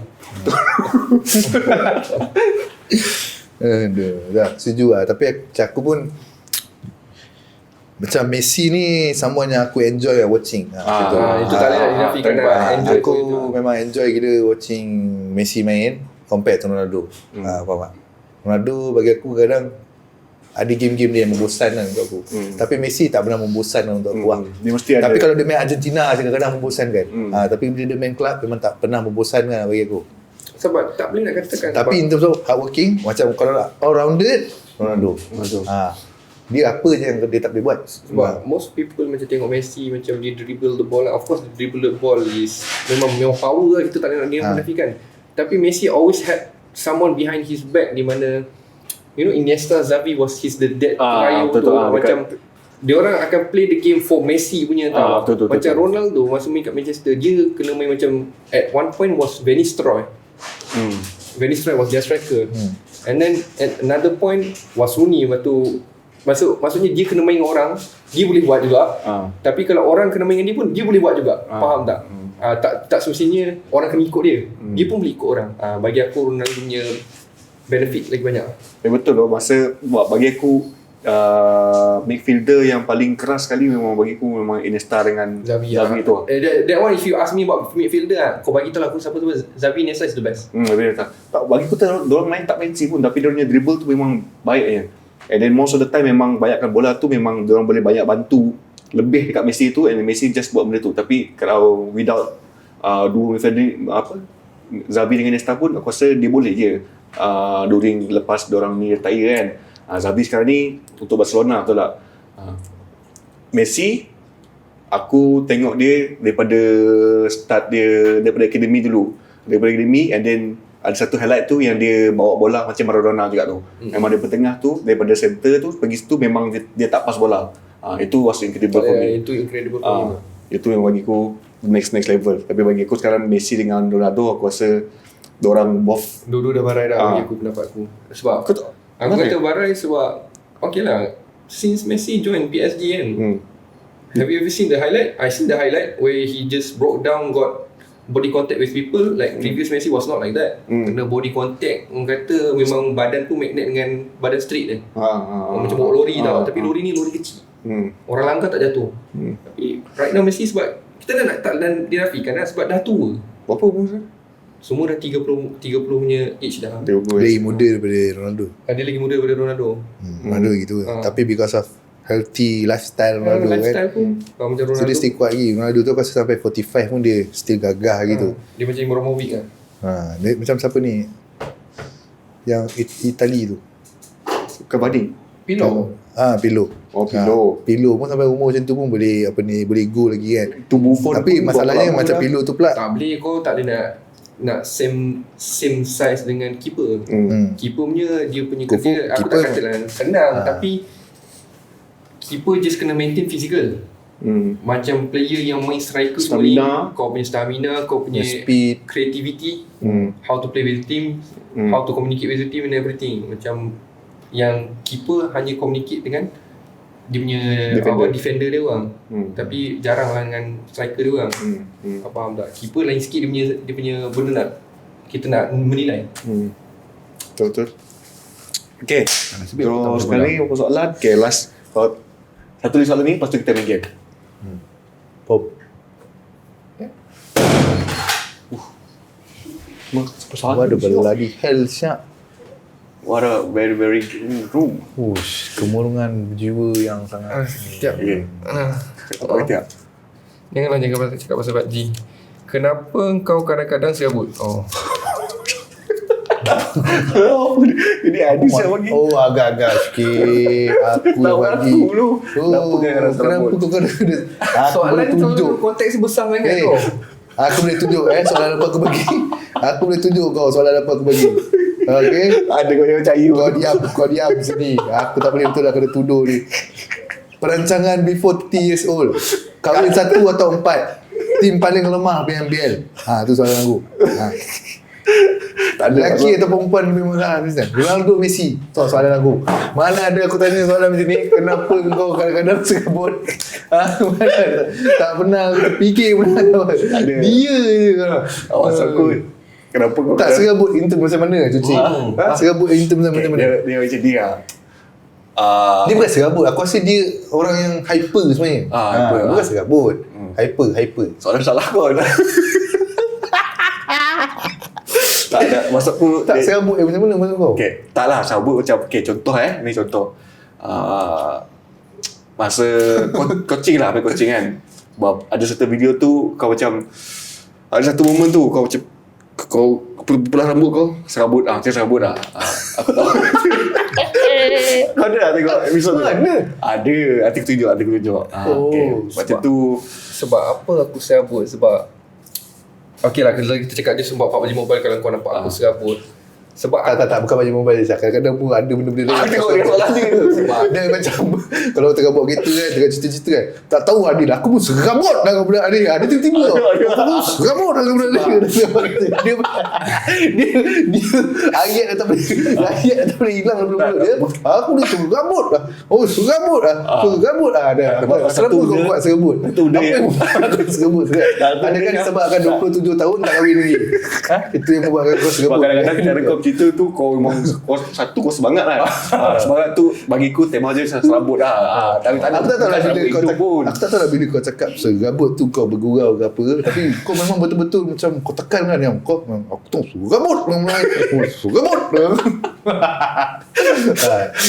Dah setuju lah. Tapi aku pun macam Messi ni someone yang aku enjoy watching. Itu tak boleh nak dinafikan lah. Enjoy aku tu. memang enjoy gila watching Messi main compared to Ronaldo. Faham tak? Ronaldo bagi aku kadang ada game-game dia yang membosankan untuk aku. Tapi Messi tak pernah membosankan untuk aku. Dia mesti ada. Tapi kalau dia main Argentina kadang-kadang membosankan. Tapi bila dia main club memang tak pernah membosankan bagi aku. Sebab tak boleh nak katakan. Tapi in terms of hard working, macam kalau all rounded Ronaldo. Dia apa je yang dia tak boleh buat. Sebab most people macam tengok Messi macam dia dribble the ball. Of course the dribble the ball is memang power lah, kita tak nak menafikan. Tapi Messi always had someone behind his back, di mana Iniesta, Xavi was the dead trio tu. Macam dia orang akan play the game for Messi punya tau. Macam Ronaldo masa main kat Manchester, dia kena main macam at one point was Van Nistelrooy. Van Nistelrooy was their striker. And then at another point was Rooney. Maksudnya dia kena main dengan orang, dia boleh buat juga. Tapi kalau orang kena main dengan dia pun, dia boleh buat juga. Faham tak? Tak semestinya orang kena ikut dia. Dia pun boleh ikut orang. Bagi aku Ronaldo punya benefit lagi banyak. Betul loh. Bagi aku midfielder yang paling keras sekali memang bagi aku memang Iniesta dengan Xavi tu. That one if you ask me about midfielder kau bagi tahu lah aku siapa tu. Xavi, Iniesta is the best. Tak, bagi aku diorang main tak fancy pun, tapi diorang punya dribble tu memang baik je. And then most of the time memang banyakkan bola tu memang diorang boleh banyak bantu lebih dekat Messi tu, and Messi just buat benda tu. Tapi kalau without dua midfielder Xavi dengan Iniesta pun aku rasa dia boleh je during lepas diorang ni retire kan. Xavi sekarang ni untuk Barcelona, betul tak? Messi aku tengok dia daripada start dia, daripada akademi dulu. Daripada akademi, and then ada satu highlight tu yang dia bawa bola macam Maradona juga tu. Memang dia tengah tu, daripada center tu pergi situ memang dia tak pass bola. Itu was incredible for me. Itu incredible for me. Itu yang bagi aku next level. Tapi bagi aku sekarang Messi dengan Ronaldo, aku rasa diorang both dua-dua dah barai dah bagi aku, pendapat aku. Sebab aku kata barai sebab okay lah, since Messi join PSG kan, have you ever seen the highlight? I seen the highlight where he just broke down, got body contact with people. Like previous Messi was not like that. Kena body contact, orang kata memang badan tu magnet dengan badan street dia. Macam bawa lori tau. Tapi lori ni lori kecil. Orang langgar tak jatuh. Tapi right now Messi, sebab kita dah tak dinafikan lah, sebab dah tua. berapa umur? Semua dah 30 punya age dah. Dia lagi muda daripada Ronaldo. Dia lagi muda daripada Ronaldo. Ronaldo gitu. Tapi because of healthy lifestyle Ronaldo lifestyle kan. Macam Ronaldo. So dia still kuat lagi. Ronaldo tu kasi sampai 45 pun dia still gagah gitu. Dia macam Ibrahimovic lah. Dia macam siapa ni? Yang Itali tu. Cavani. Pirlo. Pirlo. Pirlo pun sampai umur macam tu pun boleh boleh go lagi kan. Tu Buffon. Tapi masalahnya macam Pirlo tu pula. Tak boleh, kau tak boleh nak nak same size dengan keeper. Keeper punya dia punya kerja aku keeper tak katalah senang tapi keeper just kena maintain physical. Macam player yang main striker semua ni, Stamina. kau punya stamina, kau punya speed. creativity, how to play with the team, how to communicate with the team and everything. Macam yang keeper hanya communicate dengan dia punya defender dia orang. Tapi jarang lah dengan striker dia orang. Kau faham tak? Keeper lain sikit dia punya benda nak kita nak menilai. Betul. Okay. Terus sekali apa soalan? Okay, last. Satu lagi soalan ni, lepas tu kita main game. Pop. Persoalan What a bloody hell, Syak. What a very very room. Ush, kemurungan jiwa yang sangat. Sekejap. Okay. Apa kata? Jangan cakap pasal PUBG. Kenapa kau kadang-kadang serabut? Ini Adis yang bagi. Oh, agak-agak sikit. Aku yang bagi. Aku dulu. Kenapa kau kena Kenapa kau kena? Aku boleh tunjuk. konteks besar sangat Eh, aku boleh tunjuk soalan apa aku bagi. Aku boleh tunjuk kau soalan apa aku bagi. Okay? Ada kau yang percaya. Kau diam sini. Aku tak boleh betul lah kena tuduh ni. Perancangan before 30 years old. Kahwin 1 atau 4. Tim paling lemah PMBL. Tu soalan aku. Tak ada. Lelaki atau perempuan lebih mahal Ronaldo, Messi. Soalan aku. Mana ada aku tanya soalan macam ni. Kenapa kau kadang-kadang serabut? Mana ada. Tak pernah aku terfikir pun. Dia je. Awas aku. Kenapa kau Tak serabut in term macam mana cuci? Serabut in term macam mana? Dia macam dia. Dia bukan serabut. Aku rasa dia orang yang hyper sebenarnya. Hyper. Bukan serabut. Hyper. Soalan salah kau dah. Tak ada. Maksud aku Tak serabut macam mana maksud kau? Okay, taklah sabut macam contoh ni contoh. Masa coaching lah, main coaching kan. Sebab ada satu video tu kau macam ada satu momen tu kau macam kau belah rambut kau serabut macam serabut dah. Aku tahu. Kau ada tak tengok episode tu? Mana? Ada, nanti aku tunjuk. Okay. Macam tu Sebab apa aku serabut? Sebab okey lah, kalau kita cakap dia sebab PUBG Mobile. Kalau kau nampak aku serabut sebab Tak, bukan baju mobile je. Kadang-kadang pun ada benda-benda tengok dia soalan dia. Sebab dia macam kalau tengah buat kereta kan, tengah cerita-cerita kan, tak tahu Adil, aku pun serabut dengan budak Adil. Ada tiba-tiba aku serabut dengan budak Adil. Dia ayat dah tak boleh hilang dalam mulut dia. Aku ni serabut lah. Serabut lah. Serabut kau buat serabut. Itu dia. Apa yang buat kau serabut? Ada kan disebabkan 27 tahun tak kahwin lagi. Itu yang membuatkan kau serabut. Kadang-kadang cara kau cerita tu kau memang kau semangat lah. Semangat tu bagiku tema je serabut lah. Tapi tak ada. Aku tak tahu lah bila serabut kau itu pun. Aku tak tahu lah bila kau cakap serabut tu kau bergurau ke apa, tapi kau memang betul-betul macam kau tekan kan yang kau aku tahu serabut serabut.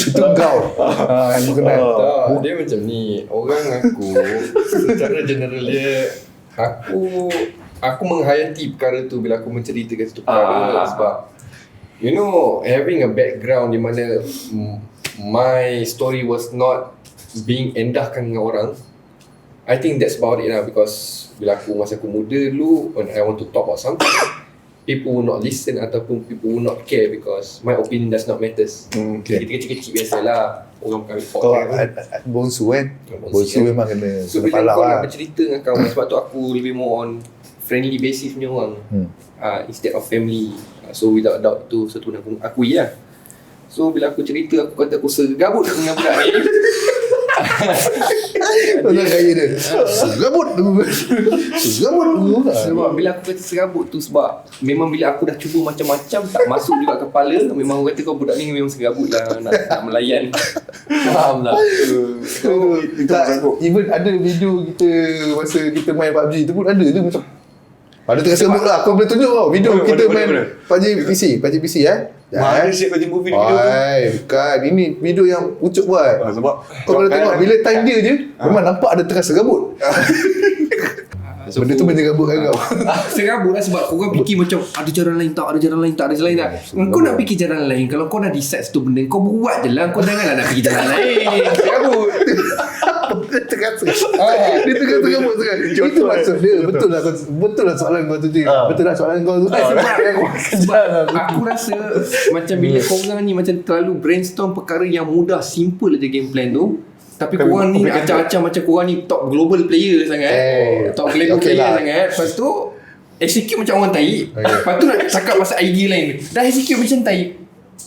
Itu kau yang aku kenal. tak, dia macam ni. Orang aku secara general dia aku menghayati perkara tu bila aku menceritakan satu perkara sebab you know, having a background di mana my story was not being endahkan dengan orang, I think that's about it lah. Because bila masa aku muda dulu, when I want to talk about something, people will not listen ataupun people will not care because my opinion does not matters. Okay. Kita kecil-kecil biasalah. Orang kami Kau podcast bonsu kan? Bonsu memang kena so kena bila palak kau lah. nak bercerita dengan kawan, sebab tu aku lebih more on friendly basis punya orang, instead of family. So without doubt tu satu yang aku akui lah. So bila aku cerita, aku kata aku serabut dengan budak ni. Kau nak gaya dia serabut dulu. Sebab bila aku kata serabut tu, sebab memang bila aku dah cuba macam-macam tak masuk juga kepala, memang orang kata kau budak ni memang serabut lah nak melayan. Faham tak? So itu Tak, serabut. even ada video kita masa kita main PUBG tu pun ada tu macam ada tengah serabut lah. Kau boleh tunjuk tau video kita main PUBG PC Mana siap kau jumpa video tu? bukan. Ini video yang Ucup buat. Sebab Kau boleh tengok bila time dia je memang nampak ada tengah serabut. Benda tu menyerabutkan kau. Serabut lah sebab korang fikir macam ada jalan lain tak. Kau nak fikir jalan lain, kalau kau dah decide satu benda, kau buat je lah. Kau janganlah nak fikir jalan lain. Serabut. Dia tengah buat. Itu maksud dia. Betul lah soalan kau tu. Betul lah soalan kau tu. Sebab aku rasa macam bila korang ni macam terlalu brainstorm perkara yang mudah, simple aja game plan tu. Tapi korang ni acah-acah macam korang ni top global player sangat. Top global player sangat. Lepas tu execute macam orang tahi. Lepas tu nak cakap pasal idea lain. Dah execute macam tahi.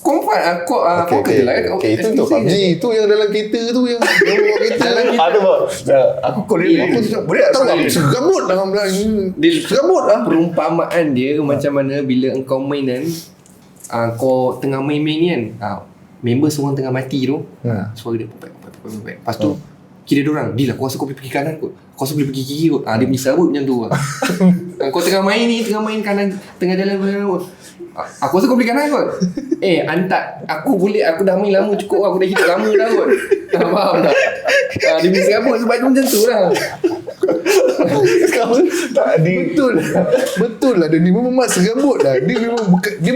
Confirm kau kerja lah kan. Itu untuk PUBG. Itu yang dalam kereta tu. Yang bawa kereta. Ada bos. Aku call dia. Boleh tahu tak? Serabut dalam belakang. Serabut lah. Perumpamaan dia macam mana bila engkau main kan, kau tengah main-main ni kan, member seorang tengah mati tu, suara dia popek. Lepas tu kira diorang, Dil aku rasa kau boleh pergi kanan kot, kau rasa boleh pergi kiri kot. Dia punya serabut macam tu. Kau tengah main kanan, tengah jalan kot, aku rasa kau boleh kanan kot. Antak aku dah main lama cukup, aku dah hidup lama dah kot. Faham tak? Dia punya serabut sebab tu macam tu lah. Betul lah. Dia ni memang serabut lah. Dia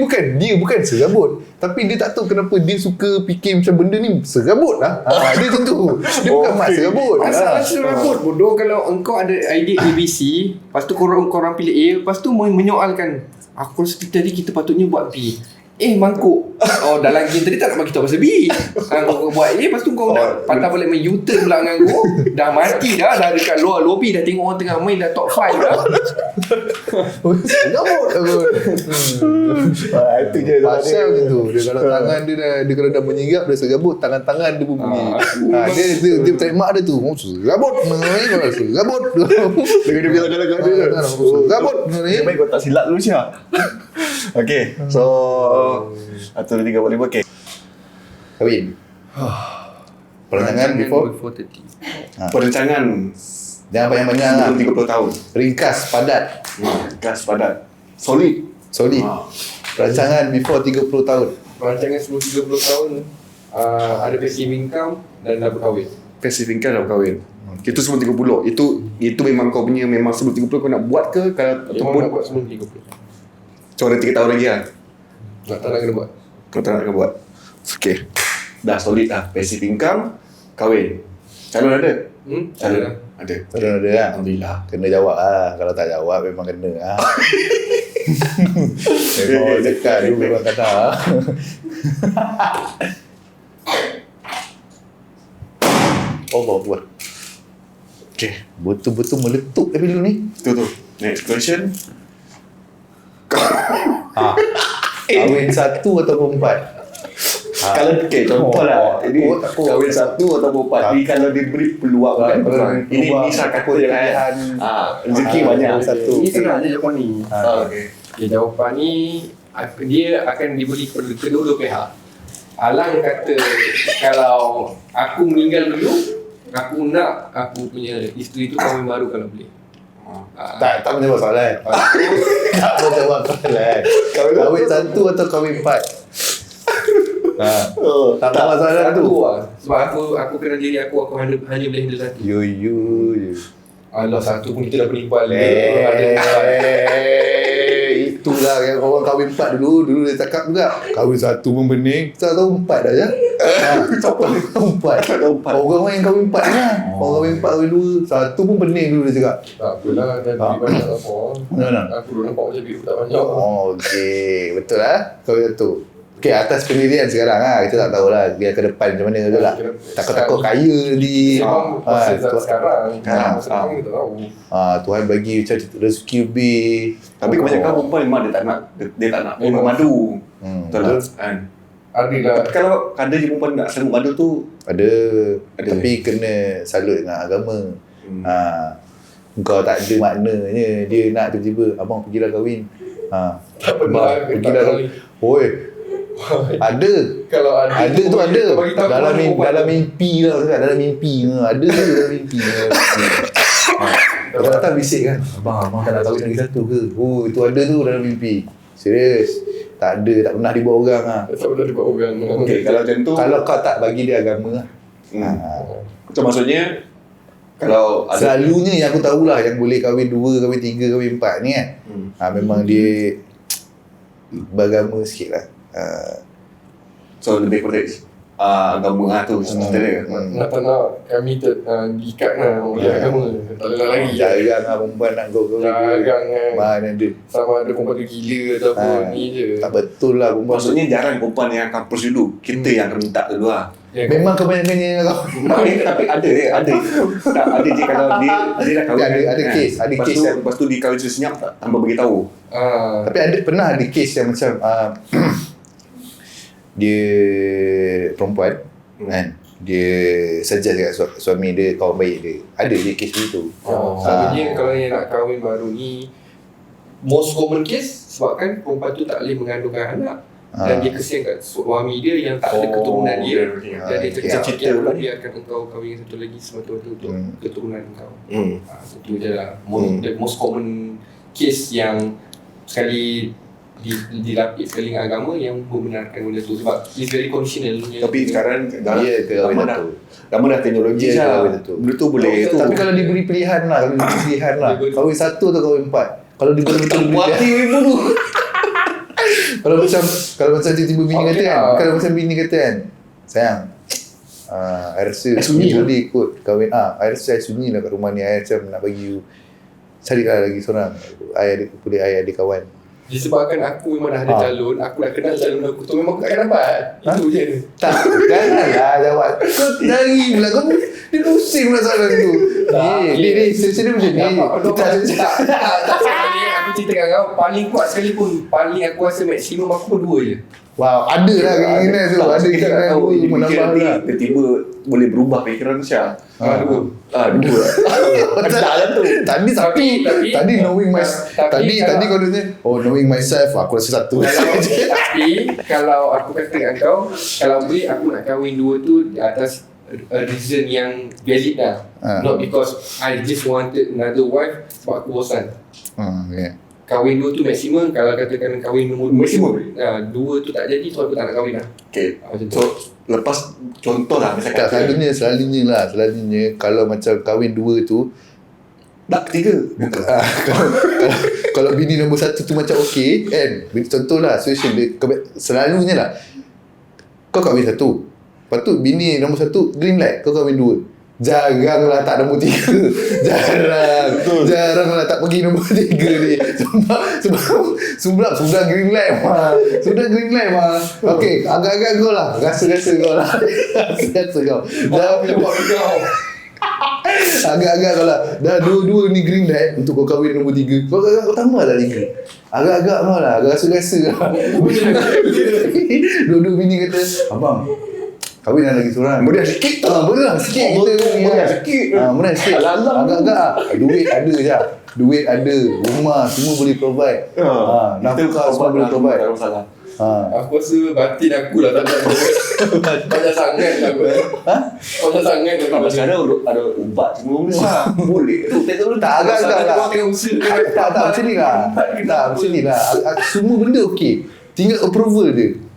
bukan serabut, tapi dia tak tahu kenapa dia suka fikir macam benda ni serabut lah. Dia macam tu. Dia bukan mak serabut. Asal serabut bodoh. Kalau engkau ada idea ABC, lepas tu korang pilih A, lepas tu menyoalkan, aku rasa tadi kita patutnya buat B. Mangkuk. Dalam game tadi tak nak bagi tahu pasal B. Kau buat A, lepas tu kau nak patah balik main U-turn pula dengan aku. Dah mati dah dekat luar lobby, dah tengok orang tengah main, dah top 5 dah. Serabut aku. Itu je. Pasal macam tu. Dia kalau tangan dia kalau dah menyigap, dia serabut, tangan-tangan dia pun bunyi. Dia trademark dia tu. Serabut. Serabut. Dia bilang jalan-jalan dia. Serabut. Baik kau tak silap dulu Syah. Okay, so 1, 2, 3, 4, 5. Okay. Kahwin. Perancangan before 30. Perancangan jangan banyak-banyak lah. 30 tahun. Ringkas, padat, Gas padat. Solid. Perancangan before 30 tahun. Perancangan sebelum 30 tahun, ada passive income dan dah berkahwin. Passive income dah berkahwin. Itu sebelum 30. Itu memang kau punya, memang sebelum 30 kau nak buat ke? Ataupun nak buat sebelum 30. So ada 3 tahun lagi lah. Tak nak kena buat. Kau tak nak kena buat. Okay. Dah solid lah. Passive income, kahwin. Calon ada? Calon ada. Ada lah. Alhamdulillah. Kena jawab lah. Kalau tak jawab memang kena lah. Memang dekat dulu memang kena lah. Bawa buat. Okay. Betul-betul meletup dulu ni. Tu. Next question. Kahwin 1 ataupun 4? Kalau contoh lah. Jadi kahwin 1 ataupun 4. Jadi kalau diberi peluang kan. Ini bisa kata kan. Rezeki banyak. Ini senang je jawapan ni. Okay. Jawapan ni dia akan diberi kepada kedua-dua pihak. Alang kata kalau aku meninggal dulu, aku nak aku punya isteri tu kahwin baru kalau boleh. Tak menjawab soalan. Tak menjawab soalan. Kahwin 1 atau kahwin 4? Tak masalah tu. Sebab aku kena diri aku hanya boleh handle satu. Alah, satu pun kita dah penipuan. Itulah yang orang kahwin 4 dulu dia cakap juga. Kahwin 1 pun bening. Tak tahu 4 dah je. Tahu 4. Orang yang kahwin 4 ni lah. Orang kahwin 4, kahwin 2. 1 pun bening dulu dia cakap. Tak apalah, dah duit banyak apa. Aku dulu nampak macam duit tak banyak. Okey, betul lah. Kahwin 1. Okey, atas pendirian sekarang lah. Kita tak tahulah dia ke depan macam mana tu lah. Takut-takut kaya nanti. Masa sekarang kita tahu. Tuhan bagi macam rezeki lebih. Tapi kebanyakan perempuan memang dia tak nak minum madu. Betul kan? Ada. Tapi kalau ada je perempuan nak sambut madu tu Ada. Tapi kena salut dengan agama. Kau tak ada maknanya dia nak tiba-tiba abang pergilah kahwin. Tak pernah. Pergilah kahwin. Oi. Ada. Kalau ada tu ada. Dalam mimpi. mimpi lah cakap. Dalam mimpi. Ada tu dalam mimpi. Kau datang bisik kan. Abang tak nak kahwin lagi satu ke? Oh, itu ada tu dalam mimpi. Serius. Tak ada. Tak pernah dibuat orang lah. Tak pernah dibuat orang. okay, kalau macam tu Kalau kau tak bagi dia agama lah. Macam maksudnya kalau ada Selalunya yang aku tahulah yang boleh kahwin 2, kahwin 3, kahwin 4 ni kan. Memang dia beragama sikit lah. so lebih protect. agama tu cerita dia. Nak tak nak kami diikat oleh agama. Tak ada lagi. Jarang lah perempuan nak go Jarang kan. Mana ada. Sama ada perempuan tu gila ataupun ni je. Tak betul lah perempuan. Maksudnya jarang perempuan yang akan approach dulu. Kita yang akan minta dulu lah. Memang kebanyakannya kau. Tapi ada ada je kalau dia dah kahwin. Ada kes, ada lepas kes tu, yang- lepas tu dia kahwin senyap tanpa beritahu. Tapi pernah ada kes yang macam dia perempuan kan, dia suggest dekat suami dia, kawan baik dia. Ada je kes begitu. Selalunya kalau yang nak kahwin baru ni, most common case sebabkan perempuan tu tak boleh mengandungkan anak. Dan dia kesian kat suami dia yang tak ada keturunan dia. Dan dia cakap, Cerita pula ni. biarkan engkau kahwin satu lagi semata-mata untuk keturunan engkau. Hmm. Itu je lah. The most common case yang sekali dilapis sekali dengan agama yang membenarkan benda tu. Sebab it's very conditional. Tapi sekarang Dia ke kahwin dah satu. lama dah teknologi Dia ke dah. kahwin satu. Benda tu boleh tu. Tapi kalau diberi pilihan lah, kalau diberi pilihan lah, kahwin satu atau kahwin empat. Kalau diberi betul pilihan. Kalau macam tiba-tiba bini Okay kata kan, lah. kalau macam bini kata kan, sayang, I rasa sunyi you boleh ikut kahwin. I rasa I sunyi lah kat rumah ni. I macam nak bagi you carilah lagi seorang. I ada kawan. Disebabkan aku memang dah ada calon, aku dah kenal calon aku tu, memang aku takkan dapat. Itu je. Tak, janganlah jawab. Kau dari pula, kau dia pusing pula soalan tu. Ni, sini macam ni. Tak sekali aku ceritakan kau, paling kuat sekali pun, paling aku rasa maksimum aku pun 2 je. Wow, ada lah keinginan tu. Ada keinginan tu, menambah lah. Tiba-tiba boleh berubah fikiran Syah. 2. Dua. Tak tu. Tadi knowing myself. Tadi kau tanya, knowing myself, aku rasa satu. Tapi kalau aku kata kat kau, kalau boleh aku nak kahwin 2 tu di atas a reason yang valid lah. Not because I just wanted another wife sebab aku bosan. Okay. Kahwin 2 tu maksimum. Kalau katakan kahwin nombor 2 Maksimum? 2 tu tak jadi, so aku tak nak kahwin lah. Okay. Macam tu. So lepas contoh lah misalkan Tak, selalunya kalau macam kahwin 2 tu, tak ketiga. Bukan. kalau bini nombor 1 tu macam okey kan, contohlah situation dia, selalunya lah kau kahwin 1, lepas tu bini nombor 1 green light, kau kahwin 2. Jaranglah tak nombor 3. Jarang lah tak pergi nombor 3 ni. Sebab sudah green light mah. Okey, agak-agak kau lah. Rasa-rasa kau lah. Rasa-rasa kau. Dah kau. Agak-agak kau lah. Dah dua-dua ni green light untuk kau kahwin nombor 3. Kau tambah lah 3. Agak-agak kau lah. Rasa-rasa lah. Dua-dua bini kata, abang, kahwin lagi seorang. Meriah sikit. Meriah sikit kita ni. Meriah sikit. Meriah sikit. Agak-agak. Duit ada je. Duit ada. Rumah semua boleh provide. Nafkah semua boleh provide. Tak ada masalah. Aku rasa batin aku lah tak ada. Banyak sangat lah aku. Banyak sangat lah Kalau aku. sekarang ada ubat semua besar. Boleh. Tu teknologi. Tak, agak-agak lah. Kau tengok usaha Tak, macam ni lah. Tak, macam ni lah. Semua benda okey. Tinggal approval dia.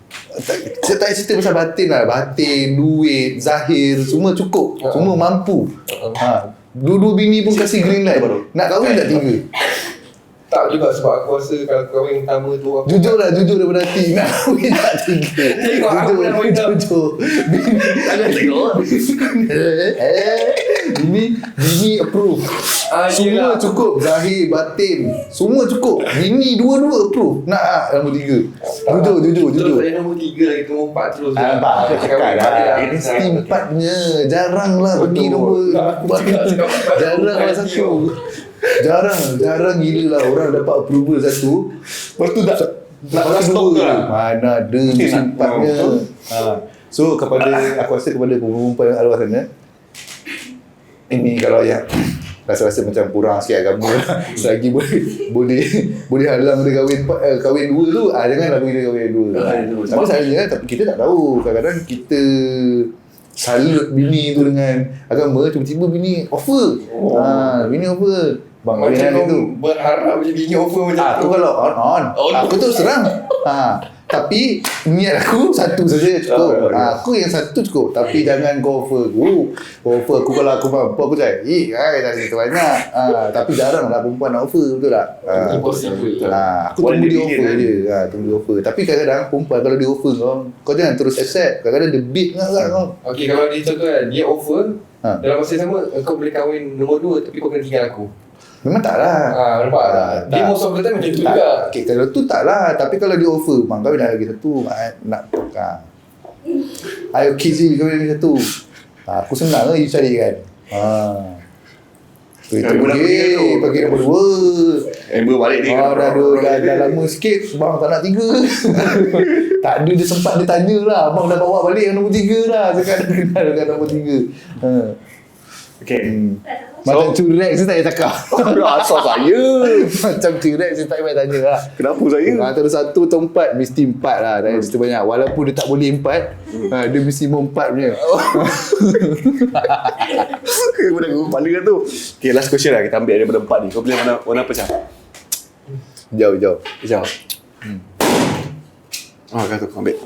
Saya tak cerita pasal batin lah. Batin, duit, zahir, semua cukup. Semua mampu. Dua-dua bini pun kasih green light. Nak kahwin tak 3? Tak juga sebab aku rasa kalau kahwin pertama tu aku Jujur daripada hati. Nak kahwin tak 3? Tengok aku dah kahwin tak. Jujur. Bini approve. Semua yelah. cukup. Zahir, batin, semua cukup. Bini dua-dua approve. Nak nombor 3. Jujur. Terus saya nombor 3 lagi, nombor 4 terus. Nampak? Cakap lah. Mesti 4-nya. Jarang lah pergi nombor 4. Jarang lah 1. Jarang gila lah orang dapat approval 1. Lepas tu nak stop tu lah. Mana ada mesti 4-nya. So aku rasa kepada perempuan yang ada luar sana, ini kalau yang rasa-rasa macam kurang sikit agama lah, selagi boleh halang dia kahwin 2 tu, janganlah bagi dia kahwin 2. Tapi selalunya kita tak tahu, kadang-kadang kita salut bini tu dengan agama, tiba-tiba bini offer. Bini offer, bang kahwin Macam hari kau tu. berharap je bini offer macam Tu kalau on. Aku tu serang. Tapi niat aku satu saja cukup. Aku yang satu cukup. Tapi jangan kau offer aku. Kau offer aku kalau aku mampu aku cakap, tak ada banyak. Tapi jarang lah perempuan nak offer, betul tak? Impossible. Aku tunggu dia offer je. Tunggu dia offer. Tapi kadang-kadang perempuan kalau dia offer kau jangan terus accept. Kadang-kadang dia bid sangat kau. Okay, kalau dia contoh kan, dia offer dalam masa yang sama, kau boleh kahwin nombor 2 tapi kau kena tinggal aku. Memang tak lah. Nampak tak? Dia most of the time macam tu juga. Okay, kalau tu tak lah. Tapi kalau dia offer, mak kau dah lagi satu. Nak ayo kids ni kau lagi satu. Aku senang lah you cari kan. Itu pergi nombor 2. Amber balik ni. Dah lama sikit. Bang tak nak 3. Tak ada dia sempat dia tanya lah. Abang dah bawa balik yang nombor 3 lah. Sekarang dah kenal dengan nombor 3. Okay. Macam curek saya tak payah cakap. Asal saya. Macam curek saya tak payah tanya lah. Kenapa saya? Antara 1 atau 4 mesti 4 lah. Dah cerita banyak. Walaupun dia tak boleh 4, dia mesti mau 4 punya. Okay, boleh aku kepala kan tu. Okay, last question lah. Kita ambil daripada 4 ni. Kau pilih warna apa, Syah? Jauh. Hijau. Kau tu, ambil.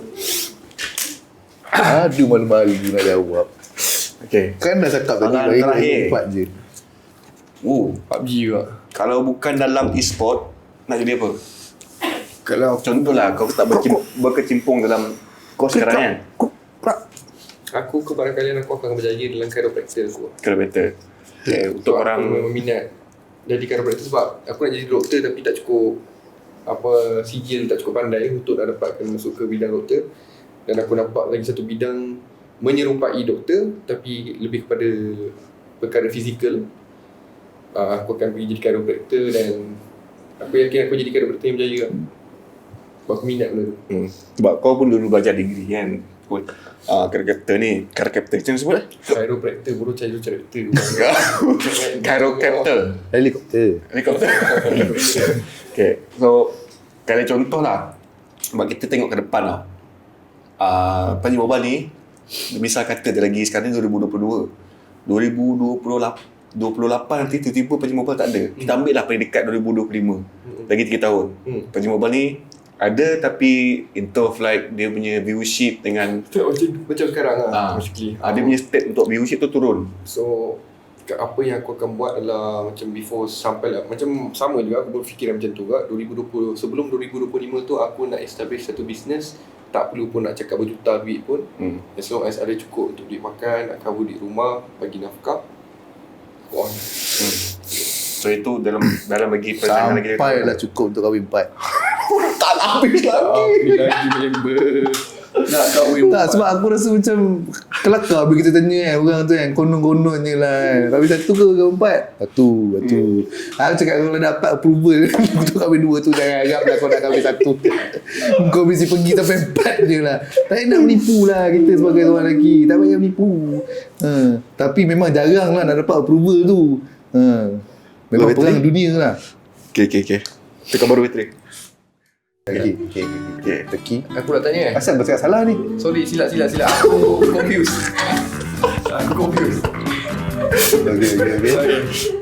Aduh, malu-malu nak jawab. Okay. Kan dah cakap tadi Soalan bagi terakhir. 4 je. PUBG juga. Kalau bukan dalam e-sport, nak jadi apa? Kalau Contohlah, kau tak berkecimpung dalam kos sekarang kan? aku kebarangkalian aku akan berjaya dalam chiropractor aku. Kena better. Okay, untuk orang aku meminat jadi chiropractor sebab aku nak jadi doktor tapi tak cukup sijil tak cukup pandai untuk nak dapatkan masuk ke bidang doktor. Dan aku nampak lagi satu bidang menyerupai doktor tapi lebih kepada perkara fizikal. Aku akan pergi jadi chiropractor dan aku yakin aku jadi chiropractor yang berjaya. Sebab aku minat benda tu. Sebab kau pun dulu belajar degree kan? Chiropractor ni, chiropractor macam sebut lah? Chiropractor, baru chiropractor. Chiropractor. Helikopter. Okay, so kalau contoh lah, sebab kita tengok ke depan lah, Panji Mobile ni, misal kata dia lagi sekarang ni 2022, 2028 nanti tiba-tiba Panji Mobile tak ada. Kita ambil lah paling dekat 2025, lagi 3 tahun. Panji Mobile ni ada tapi in terms of like dia punya viewership dengan macam sekarang lah. dia punya state untuk viewership tu turun. So apa yang aku akan buat adalah macam before sampai lah, macam sama juga aku berfikiran macam tu juga 2020, sebelum 2025 tu aku nak establish satu business. Tak perlu pun nak cakap berjuta duit pun, as long as ada cukup untuk duit makan, nak cover duit rumah, bagi nafkah. So itu dalam bagi perancangan lagi. Sampai lah cukup untuk kahwin 4. Tak habis lagi. Lagi member nak kahwin Tak, sebab aku rasa macam kelakar bila kita tanya orang tu yang konon-konon je lah. Kahwin 1 ke kahwin 4? Satu. Aku cakap kalau dapat approval untuk kahwin 2 tu jangan harap lah kau nak kahwin 1. Kau mesti pergi sampai 4 je lah. Tak nak menipu lah kita sebagai orang lelaki. Tak payah menipu. Tapi memang jarang lah nak dapat approval tu. Memang perang dunia lah. Okay. Tekan baru bateri. Okay. Teki. Aku nak tanya Asal kau cakap salah ni? Sorry, silap. Aku confused. Okay.